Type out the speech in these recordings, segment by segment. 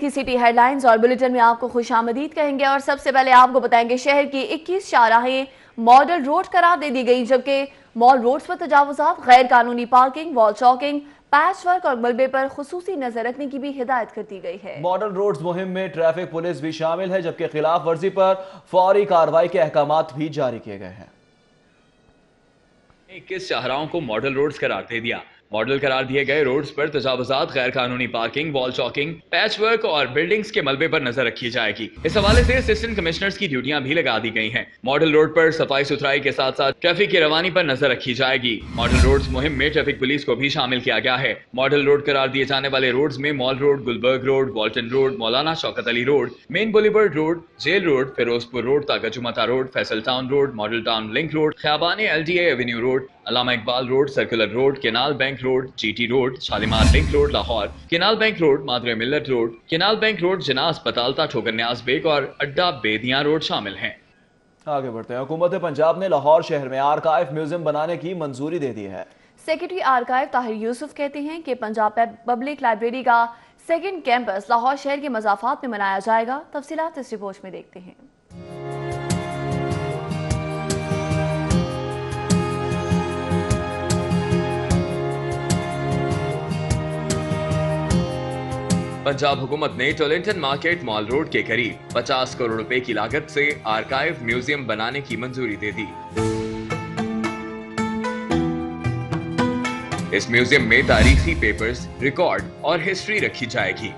की city headlines और bulletin में आपको खुशामदीद कहेंगे और सबसे पहले आपको बताएंगे शहर की 21 शाहराहें मॉडल रोड करार दे दी गई, जबकि मॉल रोड्स पर तजावुजात, गैर कानूनी parking, wall choking, patch work और मलबे पर खुसूसी नजर रखने की भी हिदायत कर दी गई है। मॉडल रोड्स मुहिम में ट्रैफिक पुलिस भी शामिल है, जबकि खिलाफ वर्जी पर फौरी कार्रवाई के अहकामात भी जारी किए गए हैं। 21 शाहराहों को मॉडल रोड्स करार दे दिया। मॉडल करार दिए गए रोड्स पर तजावुजात, गैर कानूनी parking, wall choking, patch work और बिल्डिंग्स के मलबे पर नजर रखी जाएगी। इस हवाले से असिस्टेंट कमिश्नर्स की ड्यूटियां भी लगा दी गई हैं। मॉडल रोड पर सफाई सुथराई के साथ साथ ट्रैफिक की रवानी पर नजर रखी जाएगी। मॉडल रोड्स मुहिम में ट्रैफिक पुलिस को भी शामिल किया गया है। मॉडल रोड करार दिए जाने वाले रोड्स में mall road, Gulberg road, Walton road, Maulana Shaukat Ali road, main boulevard road, jail road, Ferozepur road, तागजुमता road, Faisal town road, model town link road, Khayaban LDA avenue road, Allama Iqbal road, circular road, canal bank road, GT road, Shalimar link road Lahore, canal bank road, Madre Millat road, canal bank road, Jinnah अस्पताल ता ठोकर न्याज bag और अड्डा Bedian road शामिल हैं। आगे बढ़ते हैं। हुकूमत पंजाब ने लाहौर शहर में आर्काइव म्यूजियम बनाने की मंजूरी दे दी है। सेक्रेटरी आर्काइव ताहिर यूसुफ कहते हैं कि पंजाब पब्लिक लाइब्रेरी का सेकंड कैंपस लाहौर शहर के मज़ाफात में बनाया जाएगा। तफसीलात इस रिपोर्ट में देखते हैं। पंजाब हुकूमत ने टोलिंगटन मार्केट मॉल रोड के करीब 50 करोड़ रुपए की लागत से आर्काइव म्यूजियम बनाने की मंजूरी दे दी। इस म्यूजियम में तारीखी पेपर्स, रिकॉर्ड और हिस्ट्री रखी जाएगी।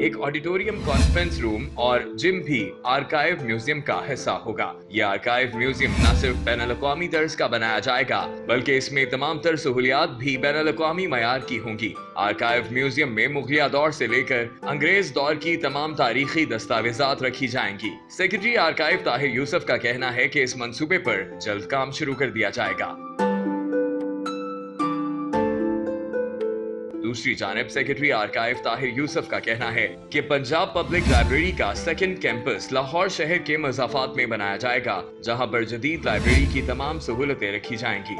एक ऑडिटोरियम, कॉन्फ्रेंस रूम और जिम भी आर्काइव म्यूजियम का हिस्सा होगा। यह आर्काइव म्यूजियम न सिर्फ बैनुल-अक़वामी तर्ज का बनाया जाएगा, बल्कि इसमें तमाम तर सहूलियात भी बैनुल-अक़वामी मयार की होंगी। आर्काइव म्यूजियम में मुगलिया दौर से लेकर अंग्रेज दौर की तमाम तारीखी दस्तावेजात रखी जाएंगी। सेक्रेटरी आर्काइव ताहिर यूसुफ का कहना है कि इस मंसूबे पर जल्द काम शुरू कर दिया जाएगा। दूसरी जानिब सेक्रेटरी आर्काइव ताहिर यूसुफ का कहना है कि पंजाब पब्लिक लाइब्रेरी का सेकंड कैंपस लाहौर शहर के मज़ाफात में बनाया जाएगा, जहां पर जदीद लाइब्रेरी की तमाम सहूलतें रखी जाएंगी।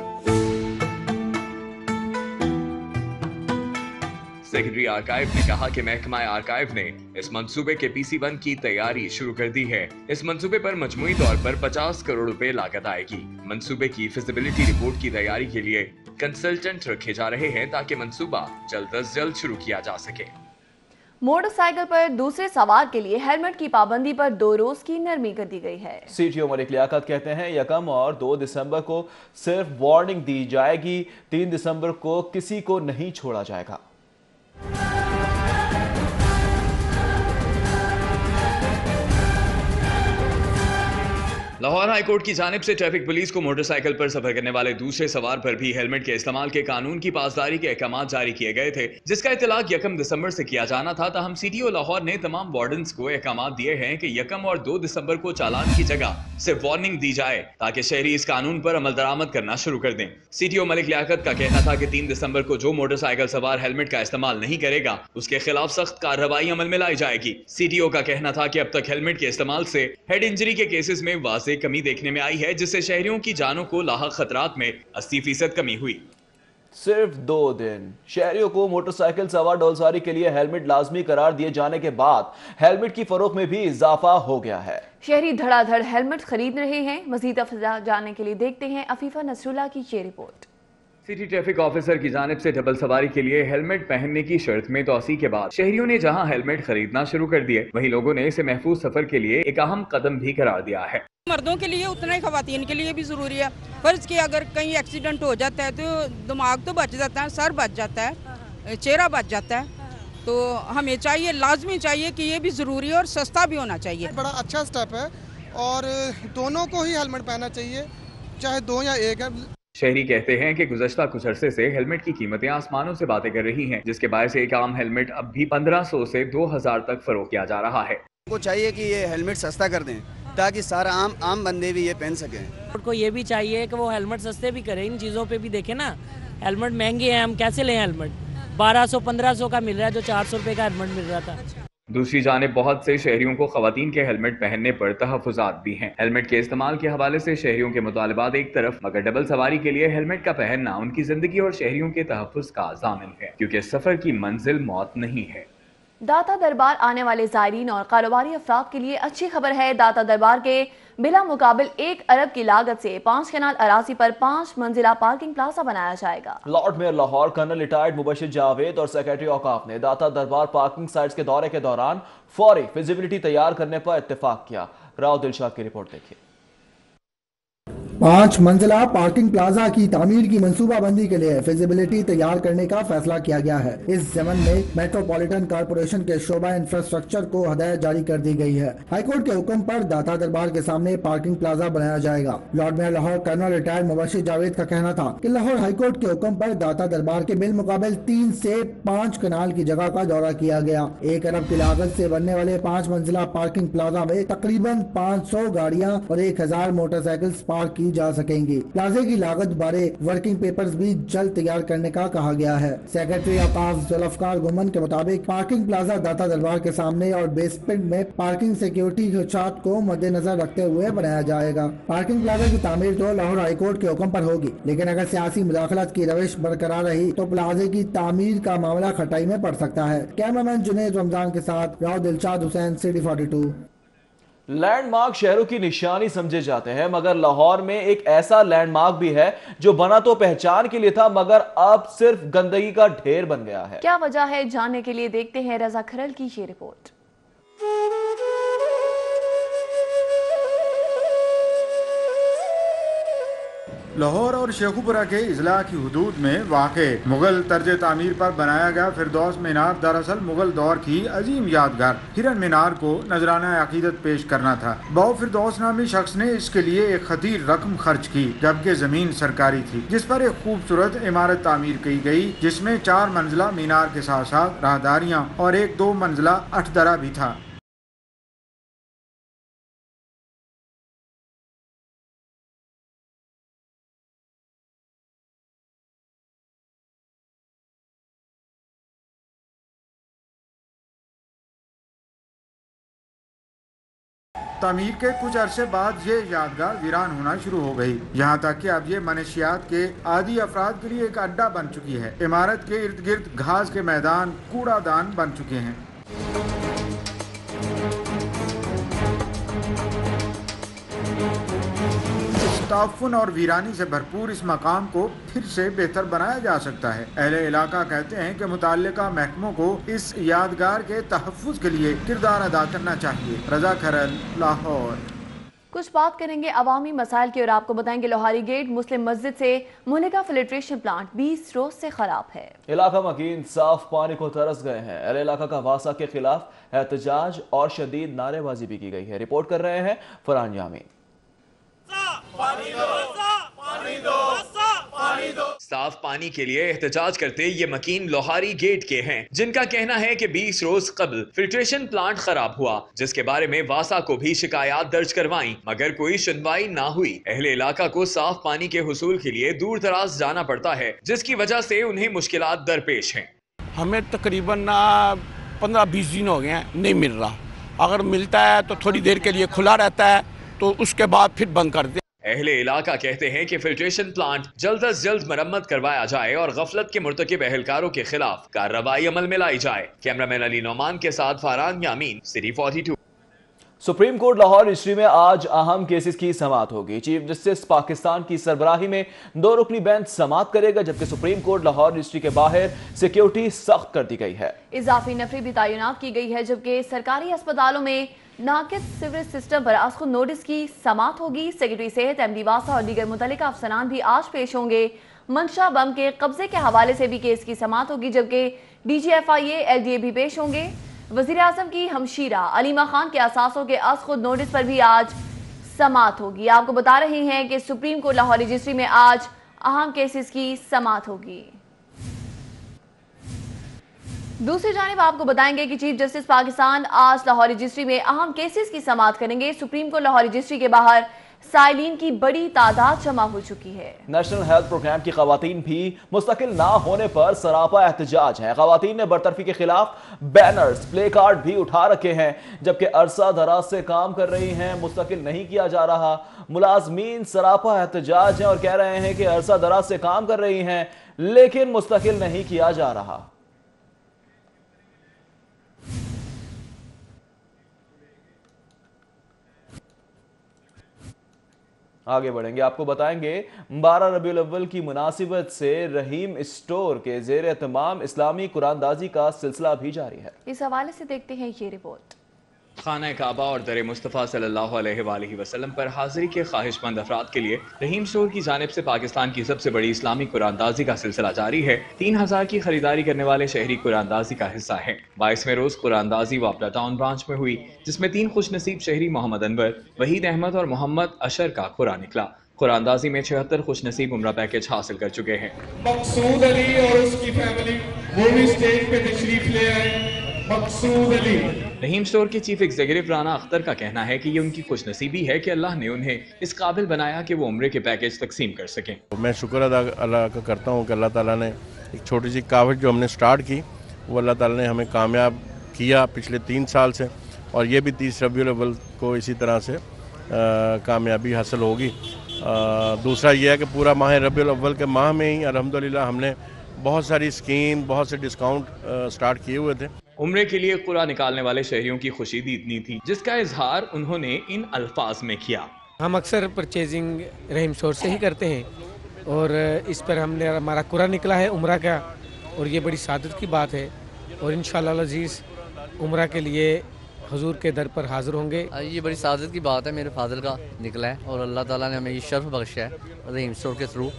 सेक्रेटरी आर्काइव ने कहा कि महकमा आर्काइव ने इस मंसूबे के PC1 की तैयारी शुरू कर दी है। इस मंसूबे पर मजमूई तौर पर 50 करोड़ रुपए लागत आएगी। मंसूबे की फिजिबिलिटी रिपोर्ट की तैयारी के लिए कंसल्टेंट रखे जा रहे हैं ताकि मंसूबा जल्द अज जल्द शुरू किया जा सके। मोटरसाइकिल पर दूसरे सवार के लिए हेलमेट की पाबंदी पर 2 रोज की नरमी कर दी गई है। CTO मलिक लियाकत कहते हैं 1 और 2 दिसंबर को सिर्फ वार्निंग दी जाएगी, 3 दिसंबर को किसी को नहीं छोड़ा जाएगा। लाहौर हाई कोर्ट की जानिब से ट्रैफिक पुलिस को मोटरसाइकिल पर सफर करने वाले दूसरे सवार पर भी हेलमेट के इस्तेमाल के कानून की पासदारी के अहकाम जारी किए गए थे, जिसका इतलाक 1 दिसंबर से किया जाना था। ताहम CTO लाहौर ने तमाम वार्डन्स को अहकाम दिए हैं कि 1 और 2 दिसंबर को चालान की जगह सिर्फ वार्निंग दी जाए ताकि शहरी इस कानून पर अमल दरामद करना शुरू कर दें। CTO मलिक लियाकत का कहना था कि 3 दिसंबर को जो मोटरसाइकिल सवार हेलमेट का इस्तेमाल नहीं करेगा उसके खिलाफ सख्त कार्रवाई अमल में लाई जाएगी। CTO का कहना था कि अब तक हेलमेट के इस्तेमाल से हेड इंजरी के केसेस में वाज़ेह कमी देखने में आई है, जिससे शहरियों की जानों को लाहक खतरात में 80% कमी हुई। सिर्फ 2 दिन शहरियों को मोटरसाइकिल सवार डोलसारी के लिए हेलमेट लाजमी करार दिए जाने के बाद हेलमेट की फरोख्त में भी इजाफा हो गया है। शहरी धड़ाधड़ हेलमेट खरीद रहे हैं। मजीद तफसीलात जानने के लिए देखते हैं अफीफा नसरुल्लाह की ये रिपोर्ट। सिटी ट्रैफिक ऑफिसर की जानिब से डबल सवारी के लिए हेलमेट पहनने की शर्त में तोसी के बाद शहरियों ने जहां हेलमेट खरीदना शुरू कर दिए, वहीं लोगों ने इसे महफूज सफर के लिए एक अहम कदम भी करार दिया है। मर्दों के लिए उतना ही खवातीन के लिए भी जरूरी है। फर्ज कि अगर कहीं एक्सीडेंट हो जाता है तो दिमाग तो बच जाता है, सर बच जाता है, चेहरा बच जाता है, तो हमें चाहिए, लाजमी चाहिए कि ये भी जरूरी है और सस्ता भी होना चाहिए। बड़ा अच्छा स्टेप है और दोनों को ही हेलमेट पहनना चाहिए, चाहे 2 या 1 है। शहरी कहते हैं कि गुज़श्ता कुछ अरसे से हेलमेट की कीमतें आसमानों से बातें कर रही हैं, जिसके बायस एक आम हेलमेट अब भी 1500 से 2000 तक फरोख्त किया जा रहा है। को चाहिए कि ये हेलमेट सस्ता कर दें ताकि सारा आम बंदे भी ये पहन सकें। को ये भी चाहिए कि वो हेलमेट सस्ते भी करें। इन चीज़ों पे भी देखें ना, हेलमेट महंगे हैं, हम कैसे लें हेलमेट? 1200-1500 का मिल रहा है जो 400 रुपये का हेलमेट मिल रहा था। दूसरी जानिब बहुत से शहरियों को खवातीन के हेलमेट पहनने पर तहफ़्फ़ुज़ात भी हैं। हेलमेट के इस्तेमाल के हवाले से शहरियों के मुतालबात एक तरफ, मगर डबल सवारी के लिए हेलमेट का पहनना उनकी जिंदगी और शहरियों के तहफ़्फ़ुज़ का ज़ामिन है, क्योंकि सफर की मंजिल मौत नहीं है। दाता दरबार आने वाले ज़ायरीन और कारोबारी अफराद के लिए अच्छी खबर है। दाता दरबार के बिला मुकाबिल 1 अरब की लागत से 5 कनाल अराजी पर 5 मंजिला पार्किंग प्लाजा बनाया जाएगा। Lord mayor Lahore colonel retired Mubashir Javed और सेक्रेटरी औकाफ ने दाता दरबार पार्किंग साइट्स के दौरे के दौरान फौरी फिजिबिलिटी तैयार करने पर इत्तेफाक किया। राव दिलशाद की रिपोर्ट देखिए। 5 मंजिला पार्किंग प्लाजा की तामीर की मंसूबाबंदी के लिए फिजिबिलिटी तैयार करने का फैसला किया गया है। इस ज़मन में मेट्रोपॉलिटन कॉर्पोरेशन के शोबा इंफ्रास्ट्रक्चर को हदायत जारी कर दी गई है। हाईकोर्ट के हुक्म पर दाता दरबार के सामने पार्किंग प्लाजा बनाया जाएगा। Lord mayor Lahore colonel retired Mubashir Javed का कहना था कि लाहौर हाईकोर्ट के हुक्म पर दाता दरबार के बिल मुकाबिल 3 से 5 कनाल की जगह का दौरा किया गया। 1 अरब की लागत से बनने वाले 5 मंजिला पार्किंग प्लाजा में तकरीबन 500 गाड़ियाँ और 1000 मोटरसाइकिल पार्क की जा सकेंगी। प्लाजे की लागत बारे वर्किंग पेपर्स भी जल्द तैयार करने का कहा गया है। सेक्रेटरी औकाफ जुल्फकार गुमन के मुताबिक पार्किंग प्लाजा दाता दरबार के सामने और बेसमेंट में पार्किंग सिक्योरिटी खदशात को मद्देनजर रखते हुए बनाया जाएगा। पार्किंग प्लाजा की तामीर तो लाहौर हाईकोर्ट के हुक्म पर होगी, लेकिन अगर सियासी मुदाखलत की रविश बरकरार रही तो प्लाजे की तामीर का मामला खटाई में पड़ सकता है। कैमरामैन जुनेद रमजान के साथ राव दिलशाद हुसैन, सिटी 42। लैंडमार्क शहरों की निशानी समझे जाते हैं, मगर लाहौर में एक ऐसा लैंडमार्क भी है जो बना तो पहचान के लिए था मगर अब सिर्फ गंदगी का ढेर बन गया है। क्या वजह है, जानने के लिए देखते हैं रजा खरल की ये रिपोर्ट। लाहौर और शेखुपुरा के इजला की हुदूद में वाक़े मुगल तर्ज तामीर पर बनाया गया फिरदौस मीनार दरअसल मुगल दौर की अजीम यादगार हिरन मीनार को नजराना अकीदत पेश करना था। बाव फिरदौस नामी शख्स ने इसके लिए एक खतीर रकम खर्च की, जबकि जमीन सरकारी थी, जिस पर एक खूबसूरत इमारत तामीर की गई, जिसमें 4 मंजिला मीनार के साथ साथ राहदारियाँ और एक 2 मंजिला अठदरा भी था। तामीर के कुछ अरसे बाद ये यादगार वीरान होना शुरू हो गई, यहाँ तक कि अब ये मनशियात के आदी अफराद के लिए एक अड्डा बन चुकी है। इमारत के इर्द गिर्द घास के मैदान, कूड़ादान बन चुके हैं। ताफुन और वीरानी से भरपूर इस मकाम को फिर से बेहतर बनाया जा सकता है। अहले इलाका कहते हैं कि मुताल्लिका महकमों को इस यादगार के तहफ़्फ़ुज़ के लिए किरदार अदा करना चाहिए। रजा खरल, लाहौर। कुछ बात करेंगे अवामी मसाइल की और आपको बताएंगे लोहारी गेट मुस्लिम मस्जिद से मुनिका फिल्ट्रेशन प्लांट 20 रोज से खराब है। इलाका मकीन साफ पानी को तरस गए हैं। अहले इलाका का वासा के खिलाफ एहतजाज और शदीद नारेबाजी भी की गई है। रिपोर्ट कर रहे हैं फरहान यामीन। साफ पानी के लिए एहतजाज करते ये मकीन लोहारी गेट के हैं, जिनका कहना है कि 20 रोज कबल फिल्ट्रेशन प्लांट खराब हुआ, जिसके बारे में वासा को भी शिकायत दर्ज करवाई, मगर कोई सुनवाई ना हुई। अहले इलाका को साफ पानी के हुसूल के लिए दूर दराज जाना पड़ता है, जिसकी वजह से उन्हें मुश्किलात दरपेश हैं। हमें तकरीबन 15-20 दिन हो गए हैं, नहीं मिल रहा। अगर मिलता है तो थोड़ी देर के लिए खुला रहता है, तो उसके बाद फिर बंद कर दे। अहले इलाका कहते हैं कि फिल्ट्रेशन प्लांट जल्द अज जल्द मरम्मत करवाया जाए और गफलत के मुर्तकिब अहलकारों के खिलाफ कार्रवाई अमल में लाई जाए। कैमरामैन अली नौमान के साथ Farhan Yamin, city 42। Supreme court Lahore registry में आज अहम केसेस की समाअत होगी। चीफ जस्टिस पाकिस्तान की सरबराही में 2 रुकनी बेंच समाअत करेगा, जबकि सुप्रीम कोर्ट लाहौर रजिस्ट्री के बाहर सिक्योरिटी सख्त कर दी गई है। इजाफी नफरी भी तैनात की गई है, जबकि सरकारी अस्पतालों में नाकिस सीवरेज सिस्टम पर आज खुद नोटिस की समाअत होगी। सेक्रेटरी सेहत एमडी वासा और दीगर मुतल्लिका अफसरान भी आज पेश होंगे। मंशा बम के कब्जे के हवाले से भी केस की समाअत होगी, जबकि DGFIA LDA भी पेश होंगे। वजीर आजम की हमशीरा अलीमा खान के असासों के आज खुद नोटिस पर भी आज समाअत होगी। आपको बता रहे हैं कि सुप्रीम कोर्ट लाहौर रजिस्ट्री में आज अहम केसेस की समाअत होगी। दूसरी जानिब आपको बताएंगे कि चीफ जस्टिस पाकिस्तान आज लाहौर रजिस्ट्री में अहम केसेस की समाअत करेंगे। सुप्रीम कोर्ट लाहौर रजिस्ट्री के बाहर سائلین کی بڑی تعداد جمع ہو چکی ہے۔ نیشنل ہیلتھ پروگرام کی خواتین بھی مستقل نہ ہونے پر سراپا احتجاج ہے۔ خواتین نے برطرفی کے خلاف بینرز، پلے کارڈ بھی اٹھا رکھے ہیں، جبکہ عرصہ دراز سے کام کر رہی ہیں، مستقل نہیں کیا جا رہا۔ ملازمین سراپا احتجاج ہیں اور کہہ رہے ہیں کہ عرصہ دراز سے کام کر رہی ہیں لیکن مستقل نہیں کیا جا رہا۔ آگے بڑھیں گے، آپ کو بتائیں گے 12 ربیع الاول کی مناسبت سے رحیم اسٹور کے زیر اہتمام اسلامی قرآن دازی کا سلسلہ بھی جاری ہے۔ اس حوالے سے دیکھتے ہیں یہ رپورٹ۔ خانہ کعبہ اور در مصطفیٰ صلی اللہ علیہ وآلہ وسلم پر حاضری کے خواہش مند افراد کے لیے رحیم اسٹور کی جانب سے پاکستان کی سب سے بڑی اسلامی قرآن دازی کا سلسلہ جاری ہے۔ 3000 کی خریداری کرنے والے شہری قرآن دازی کا حصہ ہیں۔ 22ویں روز قرآن دازی واپڈا ٹاؤن برانچ میں ہوئی، جس میں 3 خوش نصیب شہری محمد انور، وحید احمد اور محمد اشر کا قرآن نکلا۔ قرآن دازی میں 76 خوش نصیب عمرہ پیکج حاصل کر چکے ہیں۔ مقصود علی اور اس کی فیملی وہ بھی اسٹیج پہ تشریف لے آئے۔ مقصود علی رحیم اسٹور کے چیف ایگزیکٹو رانا اختر کا کہنا ہے کہ یہ ان کی خوش نصیبی ہے کہ اللہ نے انہیں اس قابل بنایا کہ وہ عمرے کے پیکج تقسیم کر سکیں۔ میں شکر ادا اللہ کا کرتا ہوں کہ اللہ تعالیٰ نے ایک چھوٹی سی کاوش جو ہم نے سٹارٹ کی وہ اللہ تعالیٰ نے ہمیں کامیاب کیا پچھلے 3 سال سے، اور یہ بھی 30 ربیع الاول کو اسی طرح سے کامیابی حاصل ہوگی۔ دوسرا یہ ہے کہ پورا ماہ ربیع الاول کے ماہ میں ہی الحمدللہ ہم نے بہت ساری اسکیم، بہت سے ڈسکاؤنٹ سٹارٹ کیے ہوئے تھے۔ عمرے کے لیے قرآن نکالنے والے شہریوں کی خوشی بھی اتنی تھی جس کا اظہار انہوں نے ان الفاظ میں کیا۔ ہم اکثر پرچیزنگ رحیم اسٹور سے ہی کرتے ہیں اور اس پر ہمارا قرآن نکلا ہے عمرہ کا، اور یہ بڑی سعادت کی بات ہے، اور انشاءاللہ العزیز عمرہ کے لیے حضور کے در پر حاضر ہوں گے۔ یہ بڑی سعادت کی بات ہے، میرے فادر کا نکلا ہے اور اللہ تعالیٰ نے ہمیں یہ شرف بخشا ہے رحیم اسٹور کے تھرو۔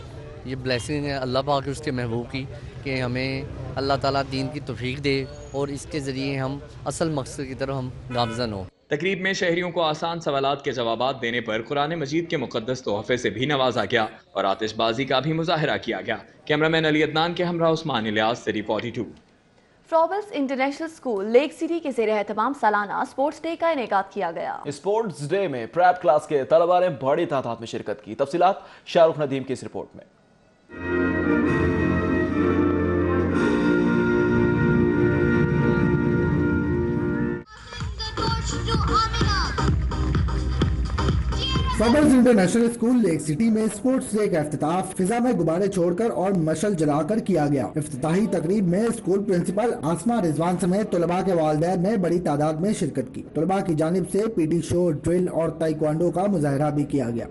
یہ بلیسنگ ہے اللہ پاک کی، اس کے محبوب کی، کہ ہمیں اللہ تعالیٰ دین کی توفیق دے اور اس کے ذریعے ہم اصل مقصد کی طرف ہم گامزن ہوں۔ تقریب میں شہریوں کو آسان سوالات کے جوابات دینے پر قرآن مجید کے مقدس تحفے سے بھی نوازا گیا اور آتش بازی کا بھی مظاہرہ کیا گیا۔ کیمرامین علی عدنان کے ہمراہ Usman Ilyas, 342۔ Froebel's international school lake city کے زیر اہتمام سالانہ اسپورٹس ڈے کا انعقاد کیا گیا۔ اسپورٹس ڈے میں پریپ کلاس کے طلباء نے بڑی تعداد میں شرکت کی۔ تفصیلات شاہ رخ ندیم کی اس رپورٹ میں۔ فروبلز انٹرنیشنل اسکول لیک سٹی میں اسپورٹس ڈے کا افتتاح فضا میں غبارے چھوڑ کر اور مشعل جلا کر کیا گیا۔ افتتاحی تقریب میں اسکول پرنسپل آسما رضوان سمیت طلباء کے والدین نے بڑی تعداد میں شرکت کی۔ طلباء کی جانب سے پی ٹی شو، ڈرل اور تائیکوانڈو کا مظاہرہ بھی کیا گیا۔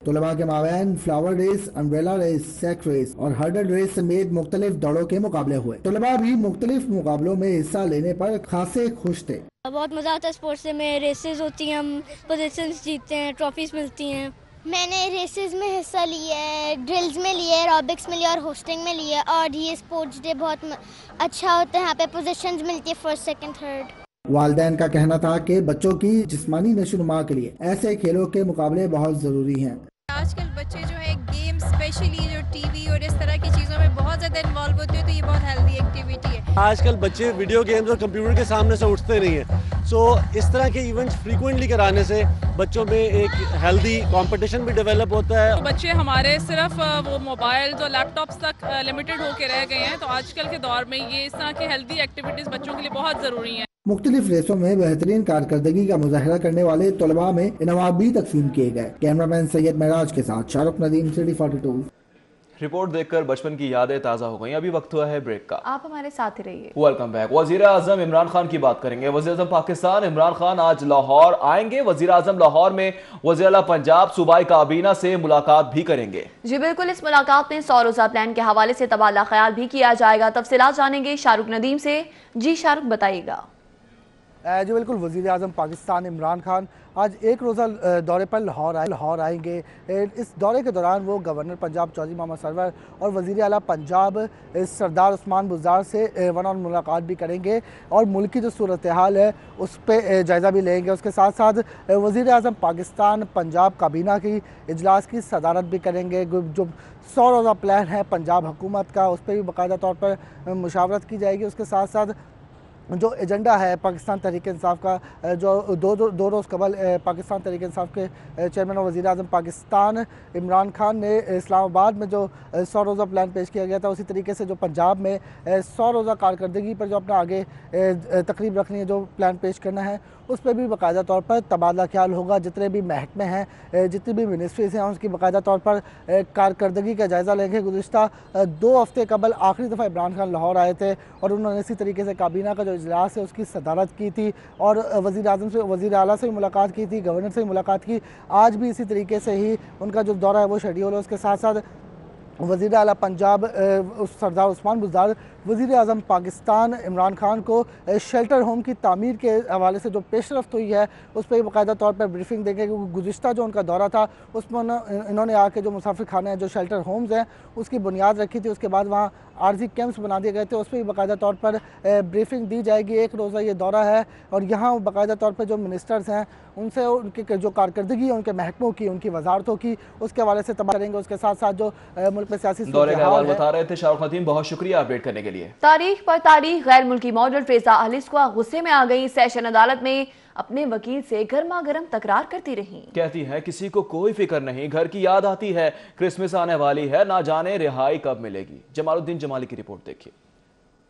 طلباء کے مابین فلاور ریس، امبریلا ریس، سیک ریس اور ہرڈل ریس سمیت مختلف دوڑوں کے مقابلے ہوئے۔ طلباء بھی مختلف مقابلوں میں حصہ لینے پر خاصے خوش تھے۔ بہت مزہ آتا ہے اسپورٹس ڈے میں، ریسز ہوتی ہیں، ہم پوزیشنز جیتتے ہیں، ٹرافیز ملتی ہیں۔ میں نے ریسز میں حصہ لیا ہے، ڈرلز میں لیا ہے، ایروبکس میں لیا اور ہوسٹنگ میں لیا، اور یہ اسپورٹس ڈے بہت اچھا ہوتا ہے، یہاں پہ پوزیشنز ملتی ہے، فرسٹ، سیکنڈ، تھرڈ۔ والدین کا کہنا تھا کہ بچوں کی جسمانی نشو و نما کے لیے ایسے کھیلوں کے مقابلے بہت ضروری ہیں۔ آج کل بچے جو ہے گیم اسپیشلی جو ٹی وی اور اس طرح کی چیزوں میں بہت زیادہ انوالو ہوتے ہیں، تو یہ بہت ہیلدی ایکٹیویٹی ہے۔ آج کل بچے ویڈیو گیمز اور کمپیوٹر کے سامنے سے اٹھتے نہیں ہیں، سو اس طرح کے ایونٹس فریکوینٹلی کرانے سے بچوں میں ایک ہیلدی کمپٹیشن بھی ڈیولپ ہوتا ہے۔ بچے ہمارے صرف وہ موبائلز اور لیپ ٹاپس تک لمیٹڈ ہو کے رہ گئے ہیں، تو آج کل کے دور میں یہ اس طرح کی ہیلدی ایکٹیویٹیز بچوں کے لیے بہت ضروری ہیں۔ مختلف ریسوں میں بہترین کارکردگی کا مظاہرہ کرنے والے طلباء میں انعامات بھی تقسیم کیے گئے۔ کیمرامین سید معراج کے ساتھ شاہ رخ ندیم، 342۔ رپورٹ دیکھ کر بچپن کی یادیں تازہ ہو گئیں۔ ابھی وقت ہوا ہے بریک کا، آپ ہمارے ساتھ ہی رہیے۔ Welcome back. وزیر اعظم عمران خان کی بات کریں گے۔ وزیر اعظم پاکستان عمران خان آج لاہور آئیں گے۔ وزیر اعظم لاہور میں وزیر اعلیٰ پنجاب صوبائی کابینہ سے ملاقات بھی کریں گے۔ جی بالکل، اس ملاقات میں 100 روزہ پلان کے حوالے سے تبادلہ خیال بھی کیا جائے گا۔ تفصیلات جانیں گے شاہ رخ ندیم سے۔ جی شاہ رخ، بتائیے گا۔ جی بالکل، وزیر اعظم پاکستان عمران خان آج ایک روزہ دورے پر لاہور آئیں گے۔ اس دورے کے دوران وہ گورنر پنجاب چودھری محمد سرور اور وزیر اعلیٰ پنجاب سردار عثمان بزدار سے ون آن ملاقات بھی کریں گے اور ملک کی جو صورتحال ہے اس پہ جائزہ بھی لیں گے۔ اس کے ساتھ ساتھ وزیر اعظم پاکستان پنجاب کابینہ کی اجلاس کی صدارت بھی کریں گے۔ جو 100 روزہ پلان ہے پنجاب حکومت کا، اس پہ بھی باقاعدہ طور پر مشاورت کی جائے گی۔ اس کے ساتھ ساتھ जो एजेंडा है पाकिस्तान तहरीक इंसाफ का, जो दो रोज़ कबल पाकिस्तान तहरीक इंसाफ के चेयरमैन और वज़ीर आज़म पाकिस्तान इमरान खान ने इस्लामाबाद में जो 100 रोज़ा प्लान पेश किया गया था, उसी तरीके से जो पंजाब में 100 रोज़ा कारकर्दगी पर जो अपना आगे तकरीब रखनी है, जो प्लान पेश करना है, उस पर भी बाकायदा तौर पर तबादला ख्याल होगा। जितने भी महकमे हैं, जितनी भी मिनिस्ट्रीज़ हैं, उसकी बाकायदा तौर पर कारकर्दगी का जायज़ा लेंगे। गुज़िश्ता 2 हफ़्ते कबल आखिरी दफ़ा इमरान खान लाहौर आए थे और उन्होंने इसी तरीके से काबीना का जो इजलास है उसकी सदारत की थी और वज़ीर आज़म से, वज़ीर आला से भी मुलाकात की थी, गवर्नर से भी मुलाकात की। आज भी इसी तरीके से ही उनका जो दौरा है वो शेड्यूल है। उसके साथ साथ वज़ीर आला पंजाब सरदार उस्मान बुज़दार वज़ीर आज़म पाकिस्तान इमरान खान को शेल्टर होम की तामीर के हवाले से जो पेशरफ्त हुई है उस पर बाकायदा तौर पर ब्रीफिंग देंगे, क्योंकि गुज़िश्ता जो उनका दौरा था उसमें इन्होंने आके जो मुसाफिर खाने हैं, जो शेल्टर होम्स हैं, उसकी बुनियाद रखी थी। उसके बाद वहाँ आर्जी कैंप्स बना दिए गए थे, उस पर भी बाकायदा तौर पर ब्रीफिंग दी जाएगी। 1 रोज़ा ये दौरा है और यहाँ बाकायदा तौर पर जो मिनिस्टर्स हैं उनसे उनकी जो कारकर्दगी है उनके महकमों की, उनकी वजारतों की, उसके हवाले से तबाह करेंगे। उसके साथ साथ जो मुल्क में सियासी दौरे का हवाला बता रहे थे शाहरुख नदीम, बहुत शुक्रिया अपडेट करने के लिए। तारीख पर तारीख गैर मुल्की मॉडल फेजा अलिस्वा गुस्से में आ गई। सेशन अदालत में अपने वकील से गर्मा गर्म तकरार करती रही। कहती है किसी को कोई फिक्र नहीं, घर की याद आती है, क्रिसमस आने वाली है, ना जाने रिहाई कब मिलेगी। जमालुद्दीन जमाली की रिपोर्ट देखिए।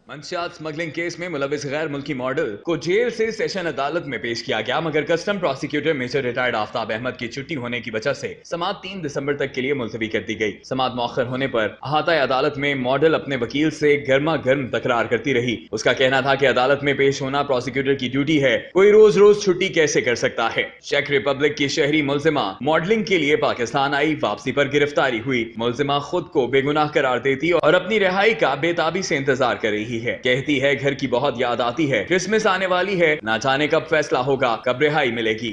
मंशियात स्मगलिंग केस में मुलविस गैर मुल्की मॉडल को जेल से सेशन अदालत में पेश किया गया, मगर custom prosecutor major retired Aftab Ahmed की छुट्टी होने की वजह से समाअत 3 दिसंबर तक के लिए मुलतवी कर दी गई। समाअत मौखर होने पर अहाता अदालत में मॉडल अपने वकील से गर्मा गर्म तकरार करती रही। उसका कहना था कि अदालत में पेश होना प्रोसिक्यूटर की ड्यूटी है, कोई रोज रोज छुट्टी कैसे कर सकता है। चेक रिपब्लिक की शहरी मुलजिमा मॉडलिंग के लिए पाकिस्तान आई, वापसी पर गिरफ्तारी हुई। मुलजिमा खुद को बेगुनाह करार देती और अपनी रिहाई का बेताबी से इंतजार कर रही है। कहती है घर की बहुत याद आती है, क्रिसमस आने वाली है, ना जाने कब फैसला होगा, कब रिहाई मिलेगी।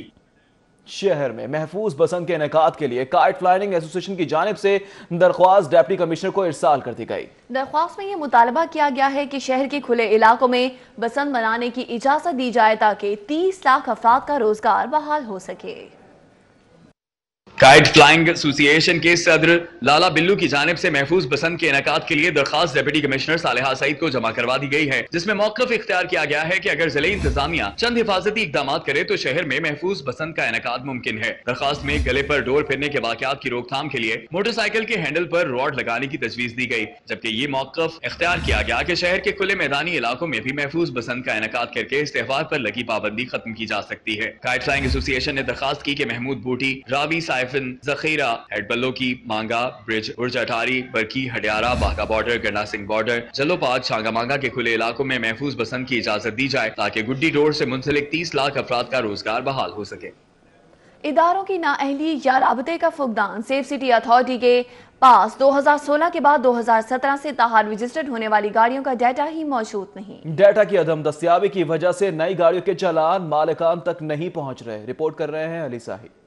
शहर में महफूज बसंत के इनेकाद के लिए काइट फ्लाइंग एसोसिएशन की जानिब से दरख्वास्त डिप्टी कमिश्नर को इरसाल कर दी गई। दरख्वास्त में ये मुतालबा किया गया है कि शहर के खुले इलाकों में बसंत मनाने की इजाजत दी जाए ताकि 30 लाख अफराद का रोजगार बहाल हो सके। काइट फ्लाइंग एसोसिएशन के सदर लाला बिल्लू की जानिब से महफूज बसंत के इनेकाद के लिए दरखास्त डिप्टी कमिश्नर सालेहा सईद को जमा करवा दी गई है, जिसमें मौक़िफ़ इख्तियार किया गया है कि अगर जिले इंतजामिया चंद हिफाजती इकदाम करे तो शहर में महफूज बसंत का इनेकाद मुमकिन है। दरखास्त में गले पर डोर फिरने के वाक़यात की रोकथाम के लिए मोटरसाइकिल के हैंडल पर रॉड लगाने की तजवीज़ दी गई, जबकि ये मौक़िफ़ इख्तियार किया गया कि शहर के खुले मैदानी इलाकों में भी महफूज बसंत का इनेकाद करके इस त्योहार पर लगी पाबंदी खत्म की जा सकती है। काइट फ्लाइंग एसोसिएशन ने दरखास्त की कि महमूद बूटी, रावी साइफिन, जखीरा, हेडबल्लो की मांगा ब्रिज, उर्ज अटारी, बरकी, हडियारा, बाघा बॉर्डर, गन्ना सिंह बॉर्डर, जलोपाग, छांगा मांगा के खुले इलाकों में महफूज बसंत की इजाजत दी जाए ताकि गुड्डी रोड से मुंसलिक 30 लाख अफराद का रोजगार बहाल हो सके। इदारों की नाअहली या राबते का फुकदान सेफ सिटी अथॉरिटी के पास 2016 के बाद 2017 से ताहाल रजिस्टर्ड होने वाली गाड़ियों का डाटा ही मौजूद नहीं। डाटा की अदम दस्तियाबी की वजह से नई गाड़ियों के चालान मालिकान तक नहीं पहुंच रहे। रिपोर्ट कर रहे हैं अली साहिब।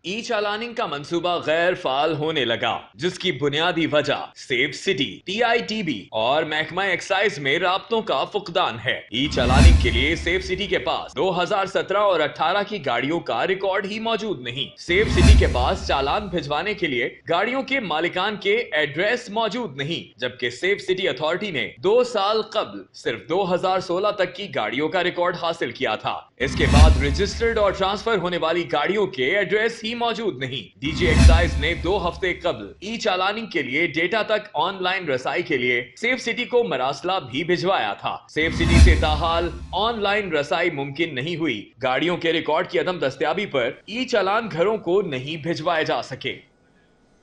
ई चालानिंग का मंसूबा गैर फाल होने लगा, जिसकी बुनियादी वजह सेफ सिटी, TITB और महकमा एक्साइज में राब्तों का फुकदान है। ई चालानिंग के लिए सेफ सिटी के पास 2017 और 18 की गाड़ियों का रिकॉर्ड ही मौजूद नहीं। सेफ सिटी के पास चालान भिजवाने के लिए गाड़ियों के मालिकान के एड्रेस मौजूद नहीं, जबकि सेफ सिटी अथॉरिटी ने 2 साल कबल सिर्फ 2016 तक की गाड़ियों का रिकॉर्ड हासिल किया था। इसके बाद रजिस्टर्ड और ट्रांसफर होने वाली गाड़ियों के एड्रेस ही मौजूद नहीं। डीजी एक्साइज ने 2 हफ्ते कबल ई चालानिंग के लिए डेटा तक ऑनलाइन रसाई के लिए सेफ सिटी को मरासला भी भिजवाया था। सेफ सिटी से ताहाल ऑनलाइन रसाई मुमकिन नहीं हुई। गाड़ियों के रिकॉर्ड की अदम दस्तयाबी पर ई चालान घरों को नहीं भिजवाए जा सके।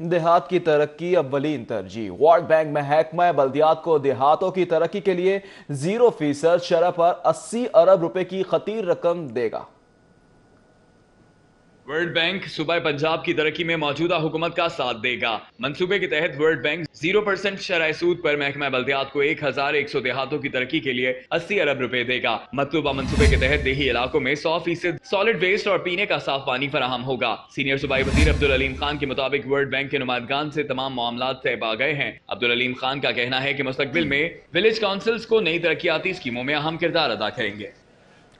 देहात की तरक्की अव्वलीन तरजीह। वर्ल्ड बैंक महकमा बल्दियात को देहातों की तरक्की के लिए 0% शरह पर 80 अरब रुपए की खतीर रकम देगा। वर्ल्ड बैंक सूबा पंजाब की तरक्की में मौजूदा हुकूमत का साथ देगा। मंसूबे के तहत वर्ल्ड बैंक 0% शरह सूद पर महकमा बल्दियात को 1100 देहातों की तरक्की के लिए 80 अरब रुपए देगा। मतलूबा मंसूबे के तहत देही इलाकों में 100% सॉलिड वेस्ट और पीने का साफ पानी फराहम होगा। सीनियर सूबाई वजीर अब्दुल अलीम खान के मुताबिक वर्ल्ड बैंक के नुमाइंदगान से तमाम मामला तय पा गए हैं। अब्दुल अलीम खान का कहना है कि मुस्तकबिल में विलेज काउंसिल्स को नई तरक्याती स्कीमों में अहम किरदार अदा करेंगे।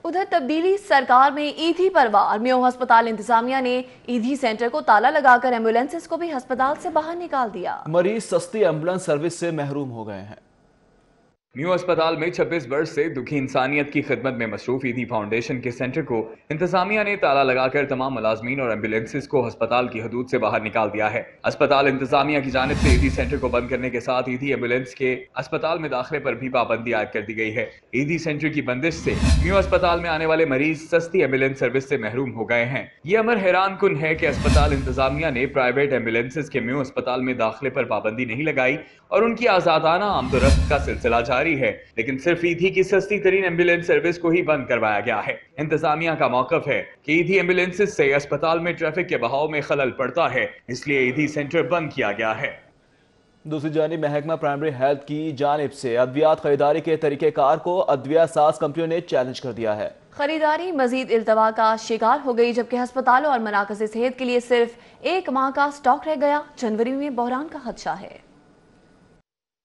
उधर तब्दीली सरकार में ईदी परवार म्यो अस्पताल इंतजामिया ने ईदी सेंटर को ताला लगाकर एम्बुलेंसेस को भी अस्पताल से बाहर निकाल दिया। मरीज सस्ती एम्बुलेंस सर्विस से महरूम हो गए हैं। म्यू अस्पताल में 26 वर्ष से दुखी इंसानियत की खिदमत में मसरूफ ईदी फाउंडेशन के सेंटर को इंतजामिया ने ताला लगाकर तमाम मुलाजमीन और एम्बुलेंसेज को अस्पताल की हदूद से बाहर निकाल दिया है। अस्पताल इंतजामिया की जानिब से ईदी सेंटर को बंद करने के साथ ईदी एम्बुलेंस के अस्पताल में दाखिले पर भी पाबंदी आयद कर दी गई है। ईदी सेंटर की बंदिश से म्यू अस्पताल में आने वाले मरीज सस्ती एम्बुलेंस सर्विस से महरूम हो गए हैं। ये अमर हैरान कुन है कि अस्पताल इंतजामिया ने प्राइवेट एम्बुलेंसेज के म्यू अस्पताल में दाखिले पर पाबंदी नहीं लगाई और उनकी आजादाना आमदोरफ्त का सिलसिला जारी है, लेकिन सिर्फ ईदी की सस्ती तरीन एम्बुलेंस सर्विस को ही बंद करवाया गया है। इंतजामिया का मौकफ है कि ईदी एम्बुलेंसेज से अस्पताल में ट्रैफिक के बहाव में खलल पड़ता है, इसलिए ईदी सेंटर बंद किया गया है। दूसरी जानिब महकमा प्राइमरी हेल्थ की जानिब से अद्वियात खरीदारी के तरीक़ेकार को अद्विया साज कंपनियों ने चैलेंज कर दिया है। खरीदारी मजीद इल्तवा का शिकार हो गई, जबकि अस्पतालों और मराकज़ सेहत के लिए सिर्फ 1 माह का स्टॉक रह गया। जनवरी में बहरान का खदशा है।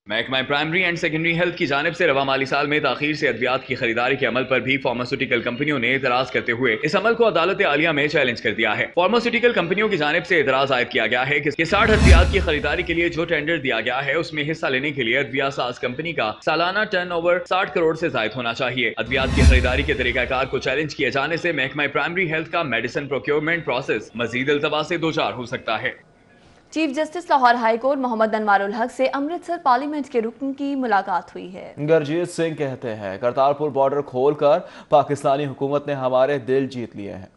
महकमा प्राइमरी एंड सेकेंडरी हेल्थ की जानिब से रवा माली साल में ताखीर से अद्वियात की खरीदारी के अमल पर भी फार्मास्यूटिकल कंपनियों ने एतराज करते हुए इस अमल को अदालत आलिया में चैलेंज कर दिया है। फार्मास्यूटिकल कंपनियों की जानिब से एतराज आयद किया गया है कि 60 अद्वियात की खरीदारी के लिए जो टेंडर दिया गया है उसमें हिस्सा लेने के लिए अद्विया साज कंपनी का सालाना टर्नओवर 60 करोड़ से जायद होना चाहिए। अद्वियात की खरीदारी के तरीकाकार को चैलेंज किए जाने से महकमा प्राइमरी हेल्थ का मेडिसिन प्रोक्योरमेंट प्रोसेस मजीद इल्तवा से दो चार हो सकता है। Chief justice Lahore high court Mohammad Anwarul Haq से अमृतसर पार्लियामेंट के रुकन की मुलाकात हुई है। गुरजीत सिंह कहते हैं करतारपुर बॉर्डर खोलकर पाकिस्तानी हुकूमत ने हमारे दिल जीत लिए हैं।